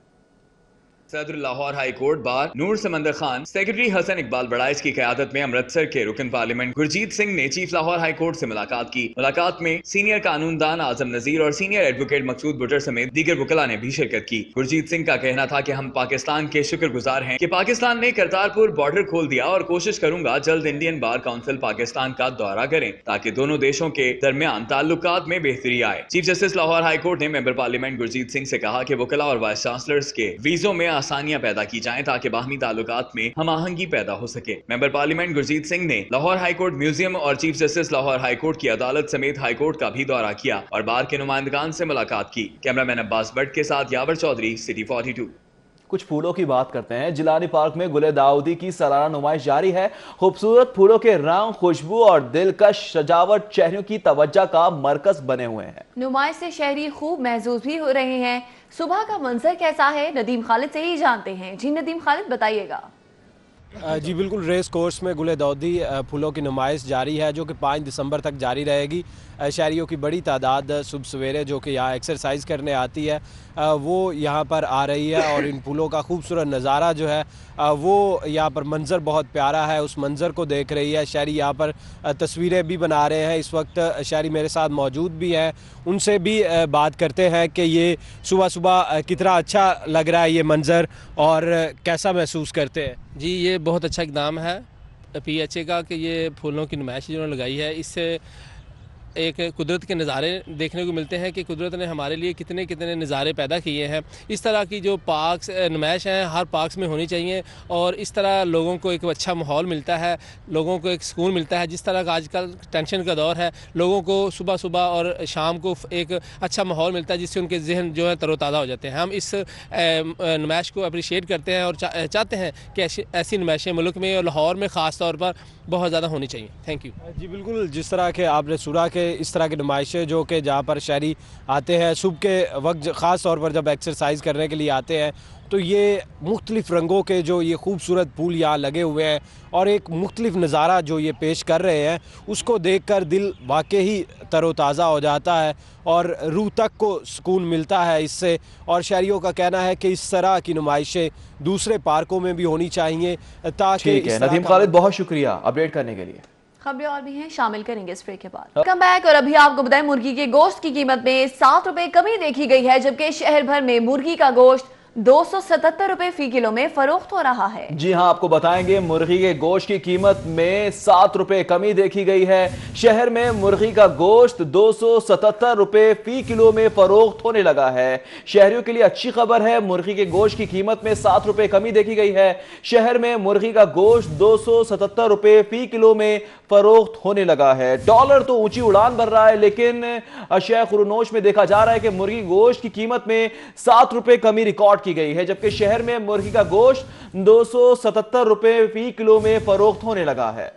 सदर लाहौर हाई कोर्ट बार नूर समंदर खान, सेक्रेटरी हसन इकबाल बड़ाइस की क़यादत में अमृतसर के रुकन पार्लियामेंट गुरजीत सिंह ने चीफ लाहौर हाई कोर्ट से मुलाकात की। मुलाकात में सीनियर कानूनदान आजम नजीर और सीनियर एडवोकेट मकसूद बुटर समेत दीगर वकला ने भी शिरकत की। गुरजीत सिंह का कहना था कि हम पाकिस्तान के शुक्रगुजार हैं कि पाकिस्तान ने करतारपुर बॉर्डर खोल दिया और कोशिश करूंगा जल्द इंडियन बार काउंसिल पाकिस्तान का दौरा करें ताकि दोनों देशों के दरमियान ताल्लुकात में बेहतरी आए। Chief justice Lahore high court ने मेंबर पार्लियामेंट गुरजीत सिंह से कहा कि वकला और वाइस चांसलर्स के वीजों में आसानियां पैदा की जाएं ताकि बाहमी ताल्लुकात में हम आहंगी पैदा हो सके। मेंबर पार्लियामेंट गुरजीत सिंह ने लाहौर हाई कोर्ट म्यूजियम और chief justice Lahore high court की अदालत समेत हाई कोर्ट का भी दौरा किया और बार के नुमाइंदगान से मुलाकात की। कैमरामैन अब्बास भट्ट के साथ यावर चौधरी, सिटी 42। कुछ फूलों की बात करते हैं। जिलानी पार्क में गुले दाऊदी की सालाना नुमाइश जारी है। खूबसूरत फूलों के रंग, खुशबू और दिलकश सजावट शहरियों की तवज्जो का मरकज बने हुए हैं। नुमाइश से शहरी खूब महसूस भी हो रहे हैं। सुबह का मंजर कैसा है, नदीम खालिद से ही जानते हैं। जी नदीम खालिद, बताइएगा। जी बिल्कुल, रेस कोर्स में गुले दाऊदी फूलों की नुमाइश जारी है जो कि 5 दिसंबर तक जारी रहेगी। शहरियों की बड़ी तादाद सुबह सवेरे जो कि यहाँ एक्सरसाइज करने आती है वो यहाँ पर आ रही है और इन फूलों का खूबसूरत नज़ारा जो है वो यहाँ पर मंज़र बहुत प्यारा है, उस मंज़र को देख रही है। शहरी यहाँ पर तस्वीरें भी बना रहे हैं। इस वक्त शहरी मेरे साथ मौजूद भी हैं, उनसे भी बात करते हैं कि ये सुबह सुबह कितना अच्छा लग रहा है ये मंज़र और कैसा महसूस करते हैं। जी ये बहुत अच्छा इक़दाम है PHA का कि ये फूलों की नुमाइश जिन्होंने लगाई है। इससे एक कुदरत के नज़ारे देखने को मिलते हैं कि कुदरत ने हमारे लिए कितने कितने नज़ारे पैदा किए हैं। इस तरह की जो पार्क्स नुमाइश हैं हर पार्क्स में होनी चाहिए और इस तरह लोगों को एक अच्छा माहौल मिलता है, लोगों को एक सुकून मिलता है। जिस तरह का आजकल टेंशन का दौर है, लोगों को सुबह सुबह और शाम को एक अच्छा माहौल मिलता है जिससे उनके जहन जो है तरोताज़ा हो जाते हैं। हम इस नुमाइश को अप्रिशिएट करते हैं और चाहते हैं कि ऐसी नुमाइशें मुल्क में और लाहौर में ख़ास तौर पर बहुत ज़्यादा होनी चाहिए। Thank you. जी बिल्कुल, जिस तरह के आपने सुना कि इस तरह की नुमाइशें जो कि जहाँ पर शहरी आते हैं सुबह के वक्त, ख़ास तौर पर जब एक्सरसाइज करने के लिए आते हैं, तो ये मुख्तलिफ़ रंगों के जो ये खूबसूरत फूल यहाँ लगे हुए हैं और एक मुख्तलिफ़ नज़ारा जो ये पेश कर रहे हैं उसको देखकर दिल वाकई ही तरोताज़ा हो जाता है और रूह तक को सुकून मिलता है इससे। और शहरियों का कहना है कि इस तरह की नुमाइशें दूसरे पार्कों में भी होनी चाहिए ताकि। ठीक है नदीम खालिद, बहुत शुक्रिया अपडेट करने के लिए। खबरें और भी हैं, शामिल करेंगे इस ब्रेक के बाद। Come back. और अभी आपको बताएं मुर्गी के गोश्त की कीमत में 7 रुपए कमी देखी गई है, जबकि शहर भर में मुर्गी का गोश्त 277 रुपए फी किलो में फरोख्त हो रहा है। जी हां, आपको बताएंगे मुर्गी के गोश्त की कीमत में 7 रुपए कमी देखी गई है। शहर में मुर्गी का गोश्त 277 रुपए फी किलो में फरोख्त होने लगा है। शहरियों के लिए अच्छी खबर है, मुर्गी के गोश्त की कीमत में 7 रुपए कमी देखी गई है। शहर में मुर्गी का गोश्त 277 रुपए फी किलो में फरोख्त होने लगा है। डॉलर तो ऊंची उड़ान भर रहा है, लेकिन अशिया खुरनोश में देखा जा रहा है कि मुर्गी गोश्त की कीमत में 7 रुपए कमी रिकॉर्ड की गई है, जबकि शहर में मुर्गी का गोश्त 277 रुपए फी किलो में फरोख्त होने लगा है।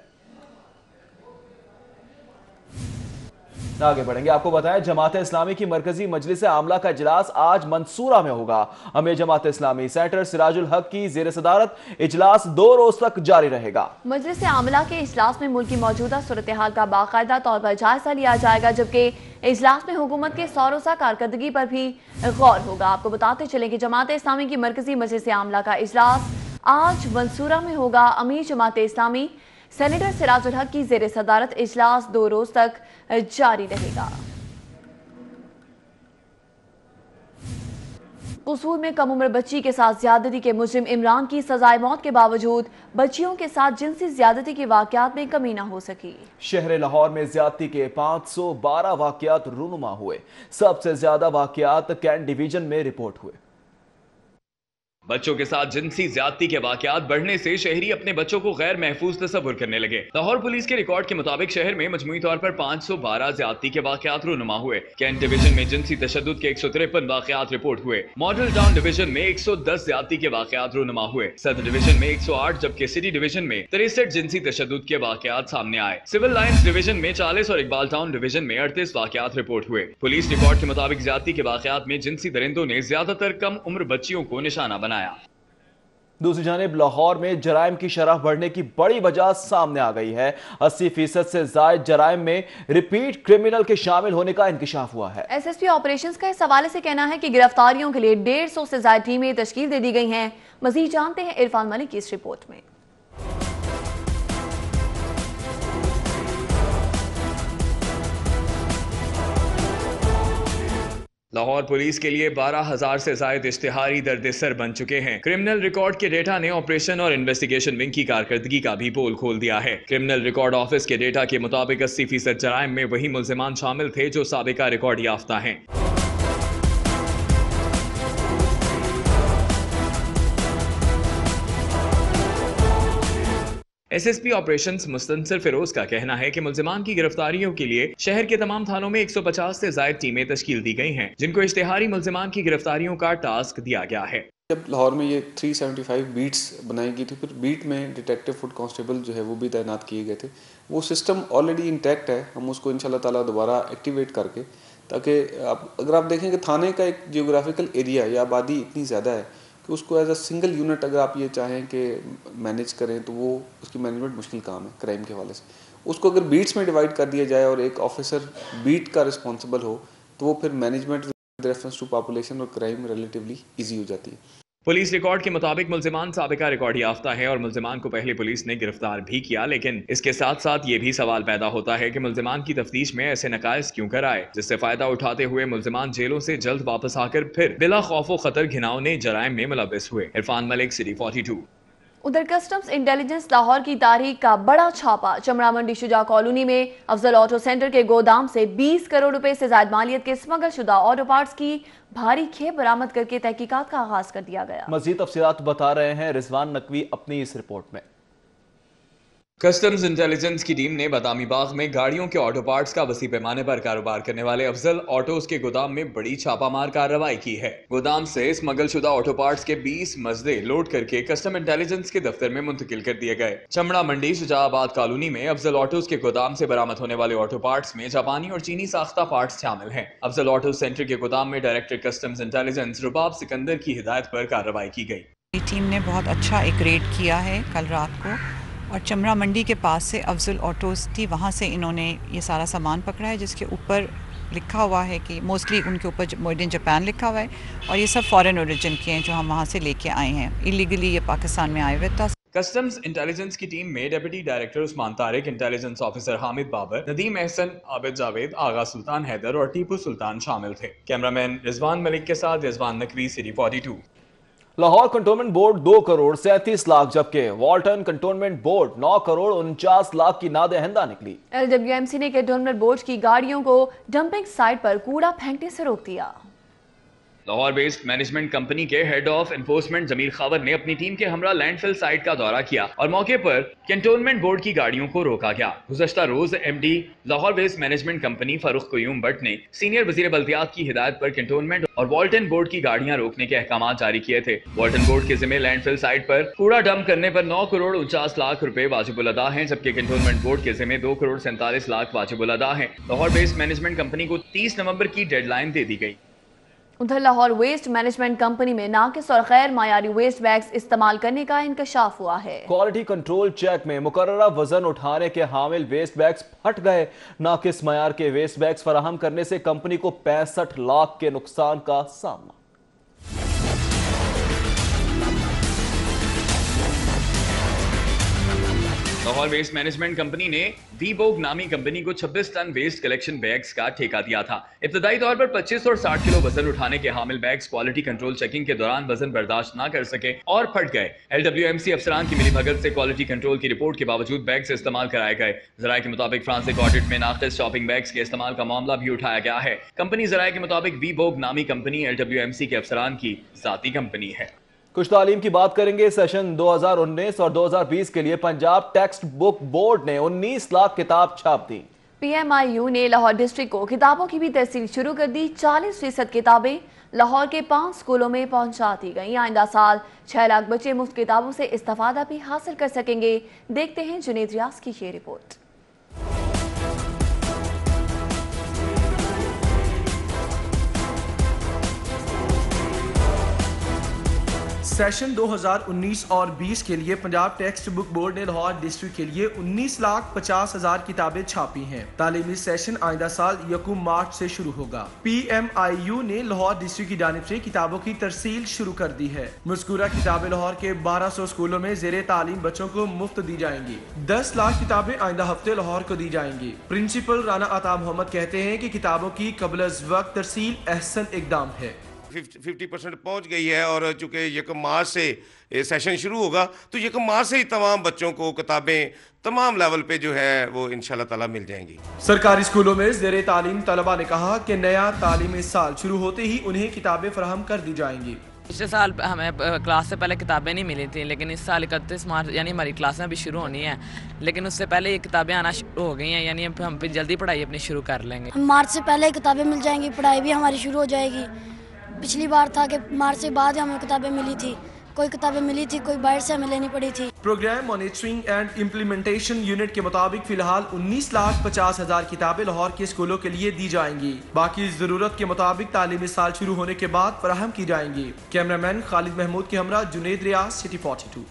आगे बढ़ेंगे, आपको बताएं जमात इस्लामी की मरकजी मजलिस आमला का इजलास आज मंसूरा में होगा। अमीर जमात इस्लामी सेनेटर सिराजुल हक की जेर सदारत इजलास 2 रोज तक जारी रहेगा। मजलिस आमला के इजलास में मुल्क की मौजूदा सूरत हाल का बाकायदा तौर पर जायजा लिया जाएगा, जबकि इजलास में हुकूमत के 100 रोज़ा कारकर्दगी पर भी गौर होगा। आपको बताते चलें कि जमात इस्लामी की मरकजी मजलिस आमला का इजलास आज मंसूरा में होगा। अमीर जमात इस्लामी सेनेटर सिराजुल हक की जेर सदारत इजलास 2 रोज तक जारी रहेगा। कसूर में कम उम्र बच्ची के साथ ज्यादती के मुजरिम इमरान की सजाए मौत के बावजूद बच्चियों के साथ जिनसी ज्यादती के वाकयात में कमी न हो सकी। शहर लाहौर में ज्यादती के 512 वाकयात रूनुमा हुए। सबसे ज्यादा वाकयात कैंट डिवीजन में रिपोर्ट हुए। बच्चों के साथ जिनसी ज्यादती के वाकयात बढ़ने से शहरी अपने बच्चों को गैर महफूज तस्वुर करने लगे। लाहौर पुलिस के रिकॉर्ड के मुताबिक शहर में मजमूई तौर पर 512 ज्यादती के वाकयात रूनुमा हुए। कैंट डिवीजन में जिनसी तशद्दुद के 153 वाकयात रिपोर्ट हुए। मॉडल टाउन डिवीजन में 110 ज्यादती के वाकयात रूनुमा हुए। सदर डिवीजन में 108 जबकि सिटी डिवीजन में 63 जिनसी तशद्दुद के वाकयात सामने आए। सिविल लाइन्स डिवीजन में 40 और इकबाल टाउन डिवीजन में 38 वाकयात रिपोर्ट हुए। पुलिस रिकॉर्ड के मुताबिक ज्यादती के वाकयात में जिनसी दरिंदों ने ज्यादातर कम उम्र बच्चियों को निशाना बनाया। दूसरी जानिब लाहौर में जराइम की शरह बढ़ने की बड़ी वजह सामने आ गई है। 80% से ज्यादा जराइम में रिपीट क्रिमिनल के शामिल होने का इंकशाफ हुआ है। एसएसपी ऑपरेशंस का इस हवाले से कहना है कि गिरफ्तारियों के लिए 150 से ज्यादा टीमें तश्कील दे दी गई हैं। मजीद जानते हैं इरफान मलिक की इस रिपोर्ट में। लाहौर पुलिस के लिए 12,000 से ज्यादा इश्तिहारी दर्द-ए-सर बन चुके हैं। क्रिमिनल रिकॉर्ड के डेटा ने ऑपरेशन और इन्वेस्टिगेशन विंग की कारकर्दगी का भी पोल खोल दिया है। क्रिमिनल रिकॉर्ड ऑफिस के डेटा के मुताबिक 80% जराइम में वही मुल्जिमान शामिल थे जो साबिका रिकॉर्ड याफ्ता हैं। एसएसपी ऑपरेशंस मुस्तनसर फिरोज का कहना है कि मुल्जिमान की गिरफ्तारियों के लिए शहर के तमाम थानों में 150 से ज्यादा टीमें तश्कील दी गई हैं, जिनको इश्तिहारी मुल्जिमान की गिरफ्तारियों का टास्क दिया गया है। जब लाहौर में ये 375 बीट्स बनाई गई थी, फिर बीट में डिटेक्टिव फुट कांस्टेबल जो है वो भी तैनात किए गए थे। वो सिस्टम ऑलरेडी इंटैक्ट है, हम उसको इंशाल्लाह ताला दोबारा एक्टिवेट करके, ताकि अगर आप देखें कि थाने का एक जियोग्राफिकल एरिया या आबादी इतनी ज़्यादा है कि उसको एज अ सिंगल यूनिट अगर आप ये चाहें कि मैनेज करें तो वो उसकी मैनेजमेंट मुश्किल काम है क्राइम के हवाले से। उसको अगर बीट्स में डिवाइड कर दिया जाए और एक ऑफिसर बीट का रिस्पॉन्सिबल हो तो वो फिर management with reference to population और क्राइम रिलेटिवली ईजी हो जाती है। पुलिस रिकॉर्ड के मुताबिक मुल्जिमान साबिका रिकॉर्ड याफ्ता है और मुल्जिमान को पहले पुलिस ने गिरफ्तार भी किया, लेकिन इसके साथ साथ ये भी सवाल पैदा होता है कि मुल्जिमान की तफ्तीश में ऐसे नकाइस क्यों कराए, जिससे फायदा उठाते हुए मुल्जिमान जेलों से जल्द वापस आकर फिर बिला खौफ खतर घिनौने जराइम में मुलव्वस हुए। इरफान मलिक, सिटी 42। उधर कस्टम्स इंटेलिजेंस लाहौर की तारीख का बड़ा छापा। चमड़ा मंडी शुजा कॉलोनी में अफजल ऑटो सेंटर के गोदाम से 20 करोड़ रुपए से ज्यादा मालियत के स्मगल शुदा ऑटो पार्ट्स की भारी खेप बरामद करके तहकीकात का आगाज कर दिया गया। मजीद तफसीलात बता रहे हैं रिजवान नकवी अपनी इस रिपोर्ट में। कस्टम्स इंटेलिजेंस की टीम ने बादामी बाग में गाड़ियों के ऑटो पार्ट्स का वसी पैमाने पर कारोबार करने वाले अफजल ऑटोज के गोदाम में बड़ी छापामार कार्रवाई की है। गोदाम से स्मगल शुदा ऑटो पार्ट्स के 20 मजदे लोड करके कस्टम इंटेलिजेंस के दफ्तर में मुंतकिल कर दिए गए। चमड़ा मंडी शुजाबाद कॉलोनी में अफजल ऑटोज के गोदाम से बरामद होने वाले ऑटो पार्ट्स में जापानी और चीनी साख्ता पार्ट्स शामिल हैं। अफजल ऑटो सेंटर के गोदाम में डायरेक्टर कस्टम्स इंटेलिजेंस रुबाब सिकंदर की हिदायत पर कार्रवाई की गई। टीम ने बहुत अच्छा एक रेड किया है कल रात को, और चमड़ा मंडी के पास से अफजल ऑटोज़ थी, वहाँ से इन्होंने ये सारा सामान पकड़ा है जिसके ऊपर लिखा हुआ है कि मोस्टली उनके ऊपर मेड इन जापान लिखा हुआ है, और ये सब फॉरेन ओरिजिन के हैं जो हम वहाँ से लेके आए हैं। इलीगली ये पाकिस्तान में आए हुए था। कस्टम्स इंटेलिजेंस की टीम में deputy director Usman Tariq, intelligence officer Hamid Babar, Nadeem Ahsan, Abid Javed, Agha Sultan Haider और टीपू सुल्तान शामिल थे। कैमरामैन रिजवान मलिक के साथ Rizwan Naqvi, city 42। Lahore cantonment board 2 crore 37 lakh जबकि Walton cantonment board 9 crore 49 lakh की नादहंदा निकली। LWMC ने कंटोनमेंट बोर्ड की गाड़ियों को डंपिंग साइट पर कूड़ा फेंकने से रोक दिया। लाहौर बेस्ड मैनेजमेंट कंपनी के हेड ऑफ एनफोर्समेंट जमीर खावर ने अपनी टीम के हमरा लैंडफिल साइट का दौरा किया और मौके पर कैंटोनमेंट बोर्ड की गाड़ियों को रोका गया। गुज़श्ता रोज MD Lahore based management company Farooq Qayyum Bhatt ने सीनियर वज़ीर बल्दियात की हिदायत पर कैंटोनमेंट और वॉल्टन बोर्ड की गाड़ियां रोकने के अहकाम जारी किए थे। वॉल्टन बोर्ड के जिम्मे लैंडफिल साइट पर कूड़ा डंप करने पर 9 करोड़ 49 लाख रुपए वाजिबुल अदा हैं, जबकि कैंटोनमेंट बोर्ड के जिम्मे 2 करोड़ 47 लाख वाजिबुल अदा हैं। लाहौर बेस्ड मैनेजमेंट कंपनी को 30 नवंबर की डेडलाइन दे दी गई। उधर लाहौर वेस्ट मैनेजमेंट कंपनी में नाकिस और गैर मायारी वेस्ट बैग्स इस्तेमाल करने का इंकशाफ हुआ है। क्वालिटी कंट्रोल चेक में मुकर्ररा वजन उठाने के हामिल वेस्ट बैग्स फट गए। नाकिस मायार के वेस्ट बैग्स फराहम करने से कंपनी को 65 लाख के नुकसान का सामना। लाहौर वेस्ट मैनेजमेंट कंपनी ने वीबोग नामी कंपनी को 26 टन वेस्ट कलेक्शन बैग्स का ठेका दिया था। इब्तदाई तौर पर 25 और 60 किलो वजन उठाने के हामिल बैग्स क्वालिटी कंट्रोल चेकिंग के दौरान वजन बर्दाश्त न कर सके और फट गए। LWMC अफसरान की मिलीभगत से क्वालिटी कंट्रोल की रिपोर्ट के बावजूद बैग्स इस्तेमाल कराए गए। जराये के मुताबिक फ्रांसिक ऑडिट में नाकिस शॉपिंग बैग्स के इस्तेमाल का मामला भी उठाया गया है। कंपनी जराये के मुताबिक वीबोग नामी कंपनी LWMC के अफसरान की जाती कंपनी है। कुछ तालीम की बात करेंगे। सेशन 2019 और 2020 के लिए पंजाब टेक्स्ट बुक बोर्ड ने 19 लाख किताब छाप दी। PMIU ने लाहौर डिस्ट्रिक्ट को किताबों की भी तरसील शुरू कर दी। 40% किताबें लाहौर के 5 स्कूलों में पहुंचा दी गई। आइंदा साल 6 लाख बच्चे मुफ्त किताबों से इस्तेफादा भी हासिल कर सकेंगे। देखते हैं जुनेद रियाज की ये रिपोर्ट। सेशन 2019 और 20 के लिए पंजाब टेक्स्ट बुक बोर्ड ने लाहौर डिस्ट्रिक्ट के लिए 19,50,000 किताबें छापी हैं। तालीमी सेशन आइंदा साल 1 मार्च से शुरू होगा। PMIU ने लाहौर डिस्ट्रिक्ट की जानिब से किताबों की तरसील शुरू कर दी है। मज़कूरा किताबें लाहौर के 1200 स्कूलों में ज़ेरे तालीम बच्चों को मुफ्त दी जाएंगी। 10 लाख किताबें आइंदा हफ्ते लाहौर को दी जाएंगी। प्रिंसिपल राना अता मोहम्मद कहते हैं कि किताबों की कबल अज़ वक्त तरसील अहसन इकदाम है। 50% पहुंच गई है और चूंकि 1 मार्च से सेशन शुरू होगा तो 1 मार्च से ही तमाम बच्चों को किताबें तमाम लेवल पे जो है वो इंशाल्लाह ताला मिल जाएंगी। सरकारी स्कूलों में ज़ेरे तालीम तलबा ने कहा कि नया तालीमी साल शुरू होते ही उन्हें किताबें फराहम कर दी जाएंगी। पिछले साल हमें क्लास से पहले किताबें नहीं मिली थी, लेकिन इस साल 31 मार्च यानी हमारी क्लासें भी शुरू होनी है, लेकिन उससे पहले ये किताबें आना शुरू हो गई हैं, यानी हम फिर जल्दी पढ़ाई अपनी शुरू कर लेंगे। मार्च से पहले किताबें मिल जाएंगी, पढ़ाई भी हमारी शुरू हो जाएगी। पिछली बार था कि मार्च से बाद हमें किताबें मिली थी, कोई किताबें मिली थी, कोई बाहर से हमें लेनी पड़ी थी। Programme monitoring and implementation unit के मुताबिक फिलहाल 19,50,000 किताबें लाहौर के स्कूलों के लिए दी जाएंगी। बाकी जरूरत के मुताबिक तालीमी साल शुरू होने के बाद फराहम की जाएंगी। कैमरामैन खालिद महमूद के हमरा जुनेद रियाज, सिटी 42।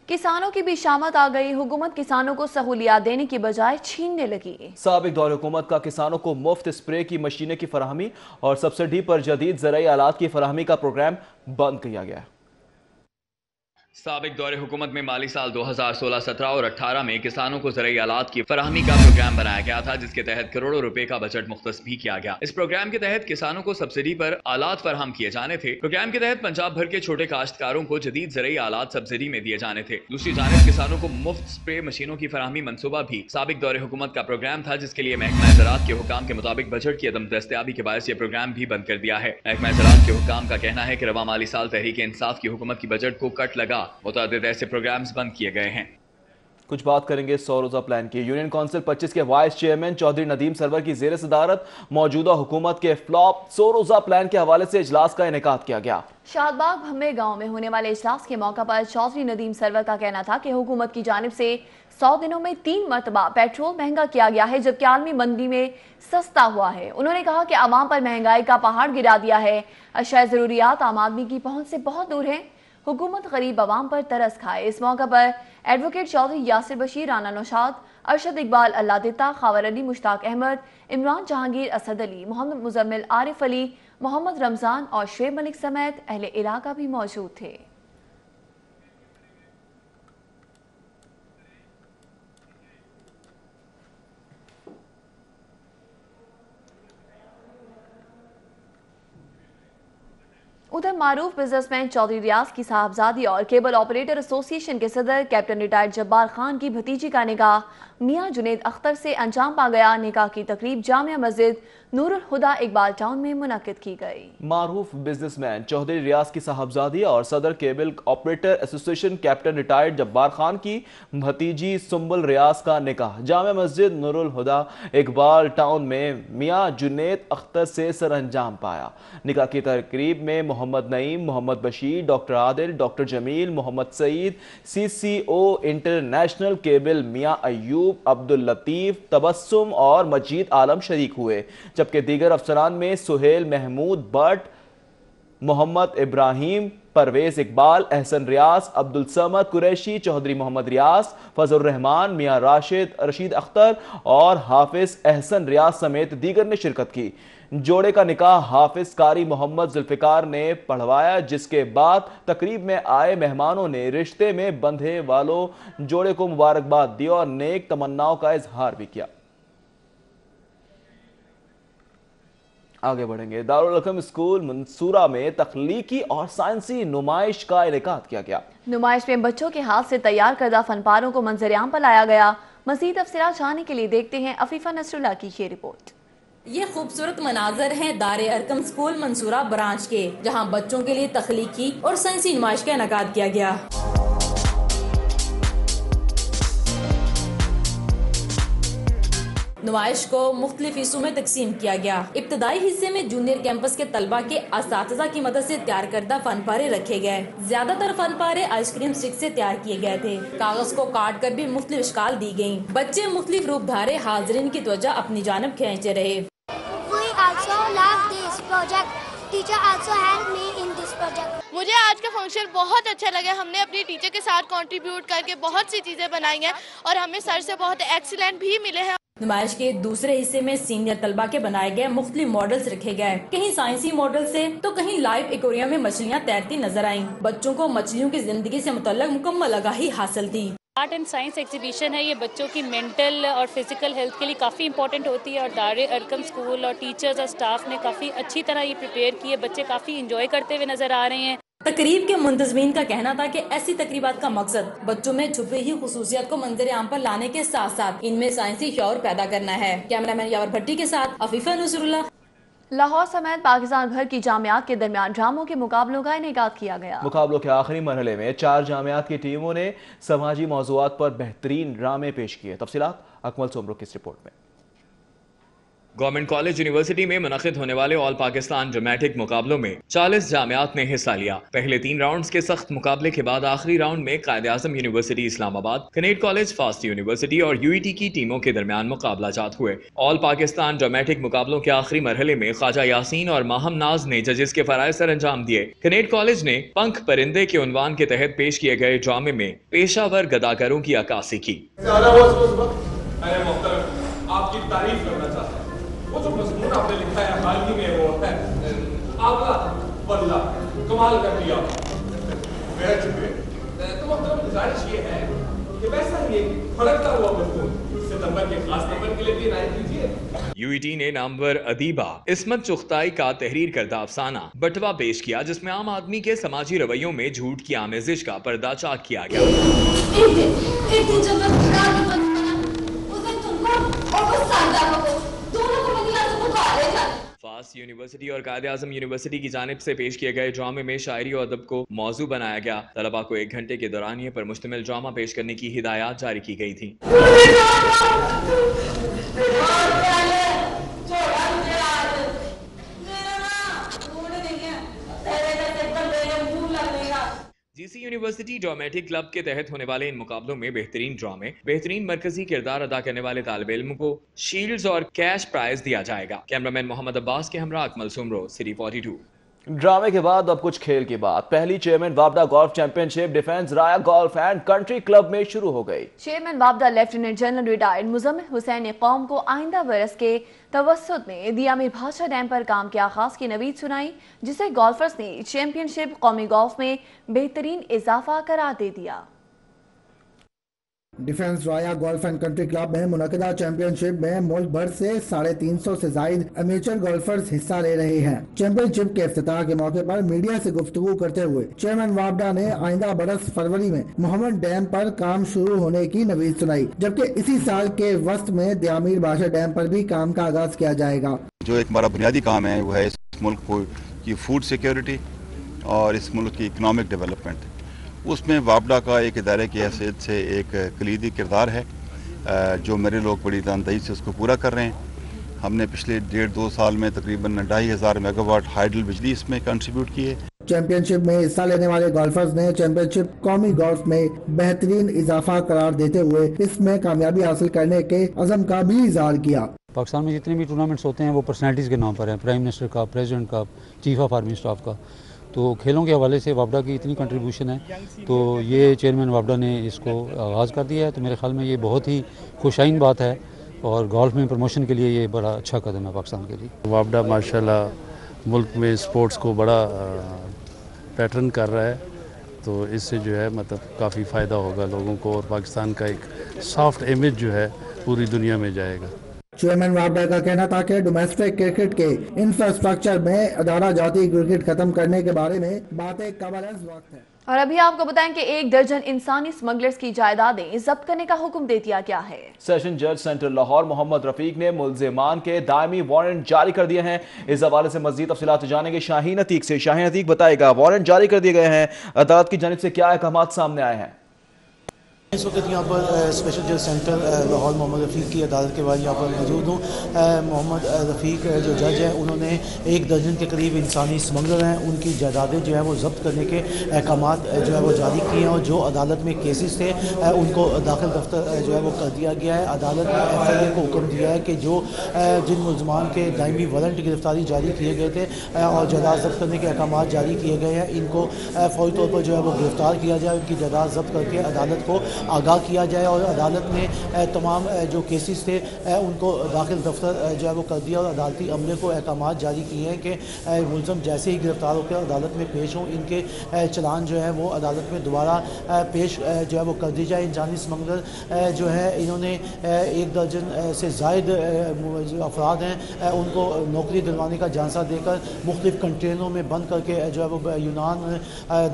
किसानों की भी शामत आ गई। हुकूमत किसानों को सहूलियात देने की बजाय छीनने लगी। साबिक दौर हुकूमत का किसानों को मुफ्त स्प्रे की मशीनें की फराहमी और सब्सिडी पर जदीद ज़राई आलात की फराहमी का प्रोग्राम बंद किया गया। साबिक दौरे हुकूमत में माली साल 2016-17 और 18 में किसानों को ज़राई आलात की फराहमी का प्रोग्राम बनाया गया था, जिसके तहत करोड़ों रुपए का बजट मुख्तस भी किया गया। इस प्रोग्राम के तहत किसानों को सब्सिडी पर आलात फराहम किए जाने थे। प्रोग्राम के तहत पंजाब भर के छोटे काश्तकारों को जदीद ज़राई आलात सब्सिडी में दिए जाने थे। दूसरी जानिब किसानों को मुफ्त स्प्रे मशीनों की फराहमी मनसूबा भी साबिक दौरे हुकूमत का प्रोग्राम था, जिसके लिए महकमा ज़राअत के हुकाम के मुताबिक बजट की अदम दस्तयाबी के बायस ये प्रोग्राम भी बंद कर दिया है। महकमा ज़राअत के हुकाम का कहना है कि रवा माली साल तहरीक इंसाफ की हुकूमत की बजट को कट लगा, मुतअद्दिद ऐसे प्रोग्राम्स बंद किए गए हैं। कुछ बात करेंगे 100 रोजा प्लान की। यूनियन काउंसिल 25 के वाइस चेयरमैन चौधरी नदीम सरवर की जेर सदारत मौजूदा हुकूमत के फ्लॉप 100 रोजा प्लान के हवाले से इजलास का इनेकाद किया गया। शादबाग भम्मे गांव में होने वाले इजलास के मौका पर चौधरी नदीम सरवर का कहना था कि हुकूमत की जानिब से 100 दिनों में 3 मरतबा पेट्रोल महंगा किया गया है, जबकि आलमी मंदी में सस्ता हुआ है। उन्होंने कहा कि आवाम पर महंगाई का पहाड़ गिरा दिया है। अशाए ज़रूरियात आम आदमी की पहुंच से बहुत दूर है। हुकूमत गरीब आवाम पर तरस खाए। इस मौका पर एडवोकेट चौधरी यासिर बशीर, राना नौशाद, अरशद इकबाल, अल्लाह दिता, खावर अली, मुश्ताक अहमद, इमरान जहांगीर, असद अली, मोहम्मद मुजम्मिल, आरिफ अली, मोहम्मद रमजान और शुएब मलिक समेत अहले इलाका भी मौजूद थे। उधर मारूफ बिजनेसमैन चौधरी रियाज की साहबजादी और केबल ऑपरेटर एसोसिएशन के सदर कैप्टन रिटायर्ड जब्बार खान की भतीजी का निकाह मियां जुनेद अख्तर से अंजाम पा गया। निकाह की तकरीब जामिया मस्जिद नूरुल हुदा इकबाल टाउन में मुनक्किद की गई। मारूफ बिजनेसमैन चौधरी रियाज की साहबजादी और सदर cable operator association captain retired Jabbar Khan की भतीजी सुंबुल रियाज का निकाह जामिया मस्जिद नूरुल हुदा इकबाल टाउन में मियां जुनेद अख्तर से सरअंजाम पाया। निकाह की तकरीब में Mohammad Naeem, Mohammad Bashir, doctor Adil, doctor Jameel, Mohammad Saeed, CCO international cable Mian Ayub, Abdul Latif, Tabassum और मजीद आलम शरीक हुए, जबकि दीगर अफसरान में सुहेल महमूद भट्ट, मोहम्मद इब्राहिम, परवेज इकबाल, एहसन रियाज, अब्दुल समद कुरैशी, चौधरी मोहम्मद रियाज, फजल रहमान, मियां रशीद अख्तर और हाफिज एहसन रियाज समेत दीगर ने शिरकत की। जोड़े का निकाह हाफिज कारी मोहम्मद जुल्फिकार ने पढ़वाया, जिसके बाद तकरीब में आए मेहमानों ने रिश्ते में बंधे वालों जोड़े को मुबारकबाद दी और नेक तमन्नाओं का इजहार भी किया। आगे बढ़ेंगे। दारुल अल्कम स्कूल मंसूरा में तख्लीकी और साइंसी नुमाइश का इनेकाद किया गया। नुमाइश में बच्चों के हाथ से तैयार करदा फनपारों को मंजर-ए-आम पर लाया गया। मजीद तफसीलात जानने के लिए देखते हैं अफीफा नसरुल्लाह की ये रिपोर्ट। ये खूबसूरत मनाजर हैं दारे अरकम स्कूल मंसूरा ब्रांच के, जहां बच्चों के लिए तख्लीकी और साइंसी नुमाइश का इनेकाद किया गया। नुमाइश को मुख्तलिफ हिस्सों में तकसीम किया गया। इब्तदाई हिस्से में जूनियर कैंपस के तलबा के असातिज़ा की मदद से तैयार करदा फनपारे रखे गए। ज्यादातर फनपारे आइसक्रीम स्टिक से तैयार किए गए थे। कागज को काट कर भी मुख्तलिफ इश्काल दी गयी। बच्चे मुख्तलिफ रूप धारे हाजरीन की त्वचा अपनी जानब खींचते रहे। मुझे आज का फंक्शन बहुत अच्छा लगा। हमने अपनी टीचर के साथ कंट्रीब्यूट करके बहुत सी चीजें बनाई हैं और हमें सर से बहुत एक्सीलेंट भी मिले हैं। नुमाइश के दूसरे हिस्से में सीनियर तलबा के बनाए गए मुख्तलिफ मॉडल्स रखे गए। कहीं साइंसी मॉडल से तो कहीं लाइव एक्वेरियम में मछलियां तैरती नजर आईं। बच्चों को मछलियों की जिंदगी से मुतल्लक मुकम्मल आगाही हासिल थी। आर्ट एंड साइंस एग्जीबिशन है, ये बच्चों की मेंटल और फिजिकल हेल्थ के लिए काफ़ी इंपॉर्टेंट होती है और दारे अरकम स्कूल और टीचर्स और स्टाफ ने काफ़ी अच्छी तरह ये प्रिपेयर की है। बच्चे काफ़ी इंजॉय करते हुए नजर आ रहे हैं। तकरीब के मुंतजमीन का कहना था कि ऐसी तकरीबात का मकसद बच्चों में छुपी हुई खुसूसियत को मंजर आम पर लाने के साथ साथ इनमें साइंसी शौर पैदा करना है। कैमरामैन यावर भट्टी के साथ अफीफा नसरुल्लाह। लाहौर समेत पाकिस्तान भर की जामियात के दरमियान ड्रामों के मुकाबलों का इनेकाद किया गया। मुकाबलों के आखिरी मरहले में 4 जामियात की टीमों ने समाजी मौज़ूआत पर बेहतरीन ड्रामे पेश किए। तफसीलात अकमल सोमरो की इस रिपोर्ट में। गवर्नमेंट कॉलेज यूनिवर्सिटी में मुनक़िद होने वाले ऑल पाकिस्तान ड्रामेटिक मुकाबलों में 40 जामियात ने हिस्सा लिया। पहले 3 राउंड्स के सख्त मुकाबले के बाद आखिरी राउंड में Quaid-e-Azam university Islamabad, Kinnaird college fast university और UET की टीमों के दरमियान मुकाबला जात हुए। ऑल पाकिस्तान ड्रामेटिक मुकाबलों के आखिरी मरहले में ख्वाजा यासीन और माहम नाज ने जजेस के फराइज सर अंजाम दिए। कनेट कॉलेज ने पंख परिंदे के उन्वान के तहत पेश किए गए ड्रामे में पेशावर गदाकारों की अक्कासी की। आपकी तारीफ करना चाहता हूं। वो जो मजमून आपने लिखा है हाल ही में वो है आगला बल्ला कमाल कर दिया। तो मतलब गुजारिश ये है कि वैसा ही फड़कता हुआ मजमून सितंबर के खास नंबर के लिए भी इनायत कीजिए। UET ने नामवर अदीबा इस्मत चुगताई का तहरीर करदा अफसाना बटवा पेश किया, जिसमें आम आदमी के समाजी रवैयों में झूठ की आमेजिश का पर्दा चाक किया गया। फास्ट यूनिवर्सिटी और कायद-ए-आज़म यूनिवर्सिटी की जानिब से पेश किए गए ड्रामे में शायरी और अदब को मौजू बनाया गया। तलबा को 1 घंटे के दौरान ये पर मुश्तमिल ड्रामा पेश करने की हिदायत जारी की गई थी। GC यूनिवर्सिटी ड्रामेटिक क्लब के तहत होने वाले इन मुकाबलों में बेहतरीन ड्रामे, बेहतरीन मरकजी किरदार अदा करने वाले तालिब इल्म को शील्ड्स और कैश प्राइज दिया जाएगा। कैमरामैन मोहम्मद अब्बास के हमरा अकमल सुमरो, सिटी 42। ड्रामे के बाद अब कुछ खेल की बात। पहली चेयरमैन वापडा golf championship defence Raya golf and country club में शुरू हो गई। चेयरमैन वापडा lieutenant general retired Muzammil Hussain ने कौम को आइंदा बरस के तवस्सुत में दिया में भाषा डैम पर काम के आगाज की नवीद सुनाई, जिसे गोल्फर्स ने चैंपियनशिप कौमी गोल्फ में बेहतरीन इजाफा करार दे दिया। Defence Raya golf and country club में मुनक़िदा चैंपियनशिप में मुल्क भर से 350 से जायद अमेचर गोल्फर्स हिस्सा ले रहे हैं। चैंपियनशिप के इफ्तिताह के मौके पर मीडिया से गुफ्तगू करते हुए चेयरमैन वापडा ने आइंदा बरस फरवरी में मोहम्मद डैम पर काम शुरू होने की नवीद सुनाई, जबकि इसी साल के वस्त में दियामीर बाशा डैम पर भी काम का आगाज किया जाएगा। जो एक हमारा बुनियादी काम है वो है इस मुल्क को की फूड सिक्योरिटी और इस मुल्क की इकनॉमिक डेवलपमेंट। उसमें वापडा का एक इदारे की हैसियत से एक कलीदी किरदार है, जो मेरे लोग बड़ी ईमानदारी से उसको पूरा कर रहे हैं। हमने पिछले 1.5-2 साल में तकरीबन 2,500 मेगावाट हाइडल बिजली इसमें कंट्रीब्यूट की है। चैंपियनशिप में हिस्सा लेने वाले गोल्फर्स ने चैंपियनशिप कौमी गोल्फ में बेहतरीन इजाफा करार देते हुए इसमें कामयाबी हासिल करने के अज़म का भी इजहार किया। पाकिस्तान में जितने भी टूर्नामेंट्स होते हैं वो पर्सनैलिटीज़ के नाम पर हैं, प्राइम मिनिस्टर का, प्रेसिडेंट का, चीफ ऑफ आर्मी स्टाफ का। तो खेलों के हवाले से वापडा की इतनी कंट्रीब्यूशन है, तो ये चेयरमैन वापडा ने इसको आगाज़ कर दिया है। तो मेरे ख्याल में ये बहुत ही खुशाइन बात है और गोल्फ में प्रमोशन के लिए ये बड़ा अच्छा कदम है पाकिस्तान के लिए। वापडा माशाल्लाह मुल्क में स्पोर्ट्स को बड़ा पैटर्न कर रहा है, तो इससे जो है मतलब काफ़ी फ़ायदा होगा लोगों को और पाकिस्तान का एक सॉफ्ट इमेज जो है पूरी दुनिया में जाएगा। चेयरमैन वापडा का कहना था कि डोमेस्टिक क्रिकेट के इंफ्रास्ट्रक्चर में अदारा जाती क्रिकेट खत्म करने के बारे में बातें कबल वक्त है। और अभी आपको बताएं कि 1 दर्जन इंसानी स्मगलर्स की जायदादें जब्त करने का हुक्म दे दिया गया है। सेशन जज सेंट्रल लाहौर मोहम्मद रफीक ने मुल्जिमान के दायमी वारंट जारी कर दिए हैं। इस हवाले से मज़ीद तफसीलात जानेंगे शाहीन अतीक से। शाहीन अतीक बताएगा, वारंट जारी कर दिए गए हैं, अदालत की जानिब से क्या अहकाम सामने आए हैं? इस वक्त यहाँ पर स्पेशल जज सेंटर लाहौर मोहम्मद रफ़ीक की अदालत के बाद यहाँ पर मौजूद हूँ। मोहम्मद रफ़ीक जो जज हैं उन्होंने 1 दर्जन के करीब इंसानी स्मगलर हैं, उनकी जायदादें जो है वो जब्त करने के अहकाम जो है वो जारी किए हैं और जो अदालत में केसेस थे उनको दाखिल दफ्तर जो है वो कर दिया गया है। अदालत ने FIA को हुक्म दिया है कि जो जिन मुलजमान के दायमी वारंट गिरफ्तारी जारी किए गए थे और जायदाद जब्त करने के अहकाम जारी किए गए हैं, इनको फौरी तौर पर जो है वो गिरफ्तार किया जाए, उनकी जायदाद जब्त करके अदालत को आगाह किया जाए। और अदालत ने तमाम जो केसेस थे उनको दाखिल दफ्तर जो है वो कर दिया और अदालती अमले को अहकाम जारी किए हैं कि मुलज़म जैसे ही गिरफ्तार होकर अदालत में पेश हों, इनके चलान जो है वो अदालत में दोबारा पेश जो है वो कर दी जाए। इंसानी स्मगलर जो है इन्होंने 1 दर्जन से ज़ायद अफराद हैं उनको नौकरी दिलवाने का झांसा देकर मुख्तलिफ कंटेनरों में बंद करके जो है वो यूनान,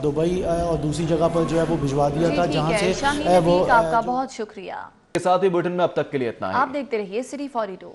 दुबई और दूसरी जगह पर जो है वो भिजवा दिया था, जहाँ से वो आपका बहुत शुक्रिया। के साथ ही बुलेटिन में अब तक के लिए इतना है। आप देखते रहिए सिटी 42।